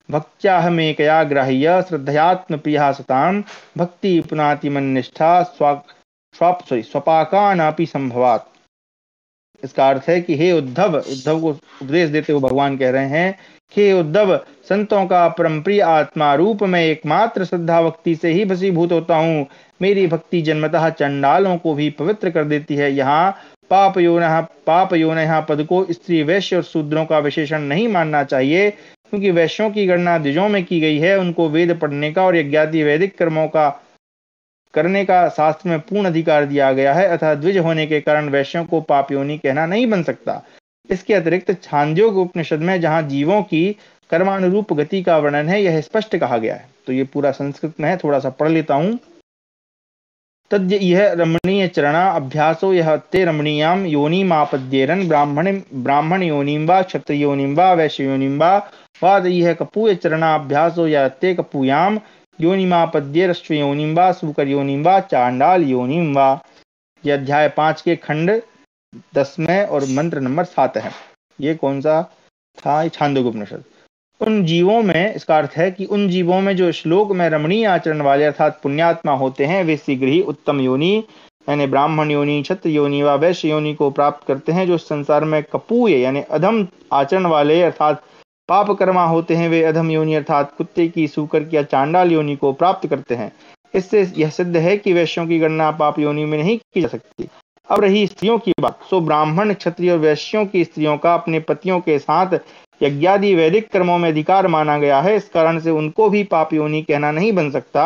भक्त्याहमेकया ग्राह्य श्रद्धयात्म प्रिया सताम भक्ति पुनाति मन्निष्ठा स्वपाकानापि संभवात। इसका अर्थ है कि हे उद्धव को उपदेश देते हुए भगवान कह रहे हैं, हे उद्धव, संतों का परम प्रिय आत्मा रूप में एकमात्र श्रद्धा भक्ति से ही भसीभूत होता हूँ। मेरी भक्ति जन्मतः चंडालों को भी पवित्र कर देती है। यहाँ पाप योन पद को स्त्री वैश्य और शूद्रों का विशेषण नहीं मानना चाहिए, क्योंकि वैश्यों की गणना द्विजों में की गई है। उनको वेद पढ़ने का और यज्ञादि वैदिक कर्मों का करने का शास्त्र में पूर्ण अधिकार दिया गया है, अतः द्विज होने के कारण वैश्यों को पाप योनि कहना नहीं बन सकता। इसके अतिरिक्त छांदोग्य उपनिषद में जहाँ जीवों की कर्मानुरूप गति का वर्णन है, यह स्पष्ट कहा गया है। तो ये पूरा संस्कृत में है, थोड़ा सा पढ़ लेता हूँ। तद्य यह रमणीय चरणा अभ्यासो यह ते रमणीयाम योनिमापद्येरन ब्राह्मण योनिम वा क्षत्रिय योनिम वा वैश्य योनिम वा वाद यह कपूय चरणा अभ्यासो यह ते कपूयाम योनिमापद्येरश्व योनिम वा सूकर योनिम वा चांडाल योनिम वा। यह अध्याय 5 के खंड 10 में और मंत्र नंबर 7 है। ये कौन सा था? छांदोग्य उपनिषद। उन जीवों में, इसका अर्थ है कि उन जीवों में जो श्लोक में रमणीय आचरण वाले अर्थात पुण्यात्मा होते हैं, वे शीघ्र ही उत्तम योनि यानी ब्राह्मण योनि, क्षत्रिय योनि व वैश्य योनि को प्राप्त करते हैं। जो संसार में कपूय यानी अधम आचरण वाले अर्थात पाप कर्मा होते हैं, वे अधम योनि अर्थात कुत्ते की, सूकर की या चांडाल योनि को प्राप्त करते हैं। इससे यह सिद्ध है कि वैश्यों की गणना पाप योनि में नहीं की जा सकती। अब रही स्त्रियों की बात, सो ब्राह्मण, क्षत्रिय और वैश्यों की स्त्रियों का अपने पतियों के साथ यज्ञादि वैदिक कर्मों में अधिकार माना गया है। इस कारण से उनको भी पाप योनि कहना नहीं बन सकता।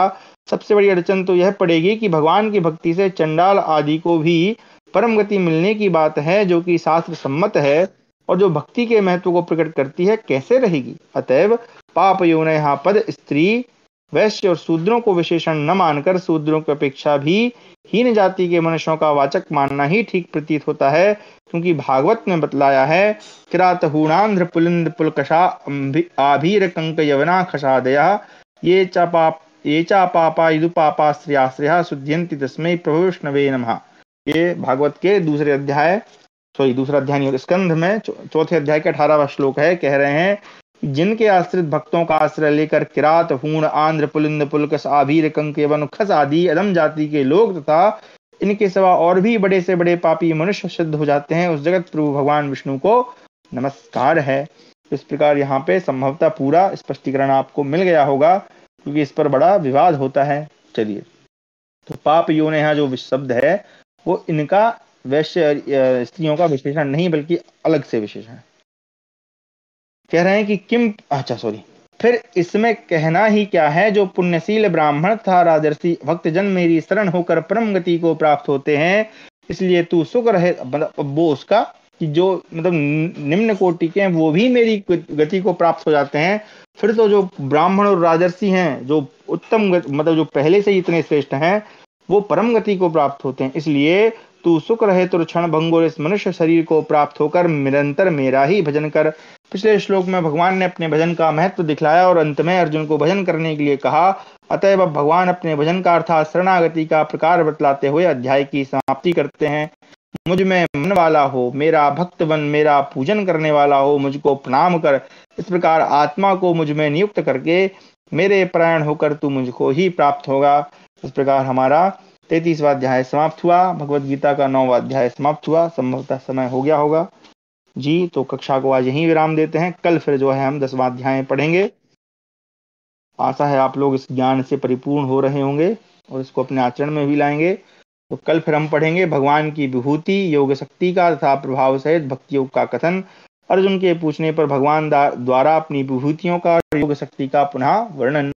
सबसे बड़ी अड़चन तो यह पड़ेगी कि भगवान की भक्ति से चंडाल आदि को भी परम गति मिलने की बात है, जो कि शास्त्र सम्मत है और जो भक्ति के महत्व को प्रकट करती है, कैसे रहेगी। अतएव पाप योनयः पद स्त्री, वैश्य और शूद्रों को विशेषण न मानकर शूद्रों की अपेक्षा भी हीन जाति के मनुष्यों का वाचक मानना ही ठीक प्रतीत होता है, क्योंकि भागवत ने बतलाया है, किरात हूणांध्र पुलिंद पुलकषा आभीर कंक यवना खसादया ये चा पापा यदुपापा श्रेया शुद्ध्यंति तस्मै प्रभु विष्णवे नमः। ये भागवत के दूसरा अध्याय नहीं, स्कंध में चौथे अध्याय के 18वां श्लोक है। कह रहे हैं, जिनके आश्रित भक्तों का आश्रय लेकर किरात, हूण, आंध्र, पुलिंद, पुलकस, आभीर, कंक एवं खस आदि अधम जाति के लोग तथा इनके सिवा और भी बड़े से बड़े पापी मनुष्य सिद्ध हो जाते हैं, उस जगत प्रभु भगवान विष्णु को नमस्कार है। इस प्रकार यहाँ पे संभवतः पूरा स्पष्टीकरण आपको मिल गया होगा, क्योंकि इस पर बड़ा विवाद होता है। चलिए, तो पाप योनि यहाँ जो शब्द है वो इनका वैश्य स्त्रियों का विशेषण नहीं बल्कि अलग से विशेषण है। कह रहे हैं कि फिर इसमें कहना ही क्या है, जो पुण्यशील ब्राह्मण तथा राजर्षि भक्तजन मेरी शरण होकर परम गति को प्राप्त होते हैं, इसलिए तू सुख रहे। मतलब वो उसका कि जो मतलब निम्न कोटि के हैं वो भी मेरी गति को प्राप्त हो जाते हैं। फिर तो जो ब्राह्मण और राजर्षि हैं, जो उत्तम मतलब जो पहले से ही इतने श्रेष्ठ हैं, वो परम गति को प्राप्त होते हैं। इसलिए तू सुख रहे तो क्षण भंगुर इस मनुष्य शरीर को प्राप्त होकर निरंतर मेरा ही भजन कर। पिछले श्लोक में भगवान ने अपने भजन का महत्व दिखलाया और अंत में अर्जुन को भजन करने के लिए कहा। अतएव अब भगवान अपने भजन का अर्थात शरणागति का प्रकार बतलाते हुए अध्याय की समाप्ति करते हैं। मुझ में मन वाला हो, मेरा भक्त बन, मेरा पूजन करने वाला हो, मुझको प्रणाम कर। इस प्रकार आत्मा को मुझ में नियुक्त करके मेरे परायण होकर तू मुझको ही प्राप्त होगा। इस प्रकार हमारा 33वां अध्याय समाप्त हुआ, भगवत गीता का 9वां अध्याय समाप्त हुआ। संभवतः समय हो गया होगा जी, तो कक्षा को आज यहीं विराम देते हैं। कल फिर जो है हम 10वां अध्याय पढ़ेंगे। आशा है आप लोग इस ज्ञान से परिपूर्ण हो रहे होंगे और इसको अपने आचरण में भी लाएंगे। तो कल फिर हम पढ़ेंगे भगवान की विभूति योग शक्ति का तथा प्रभाव सहित भक्ति योग का कथन। अर्जुन के पूछने पर भगवान द्वारा अपनी विभूतियों का योग शक्ति का पुनः वर्णन।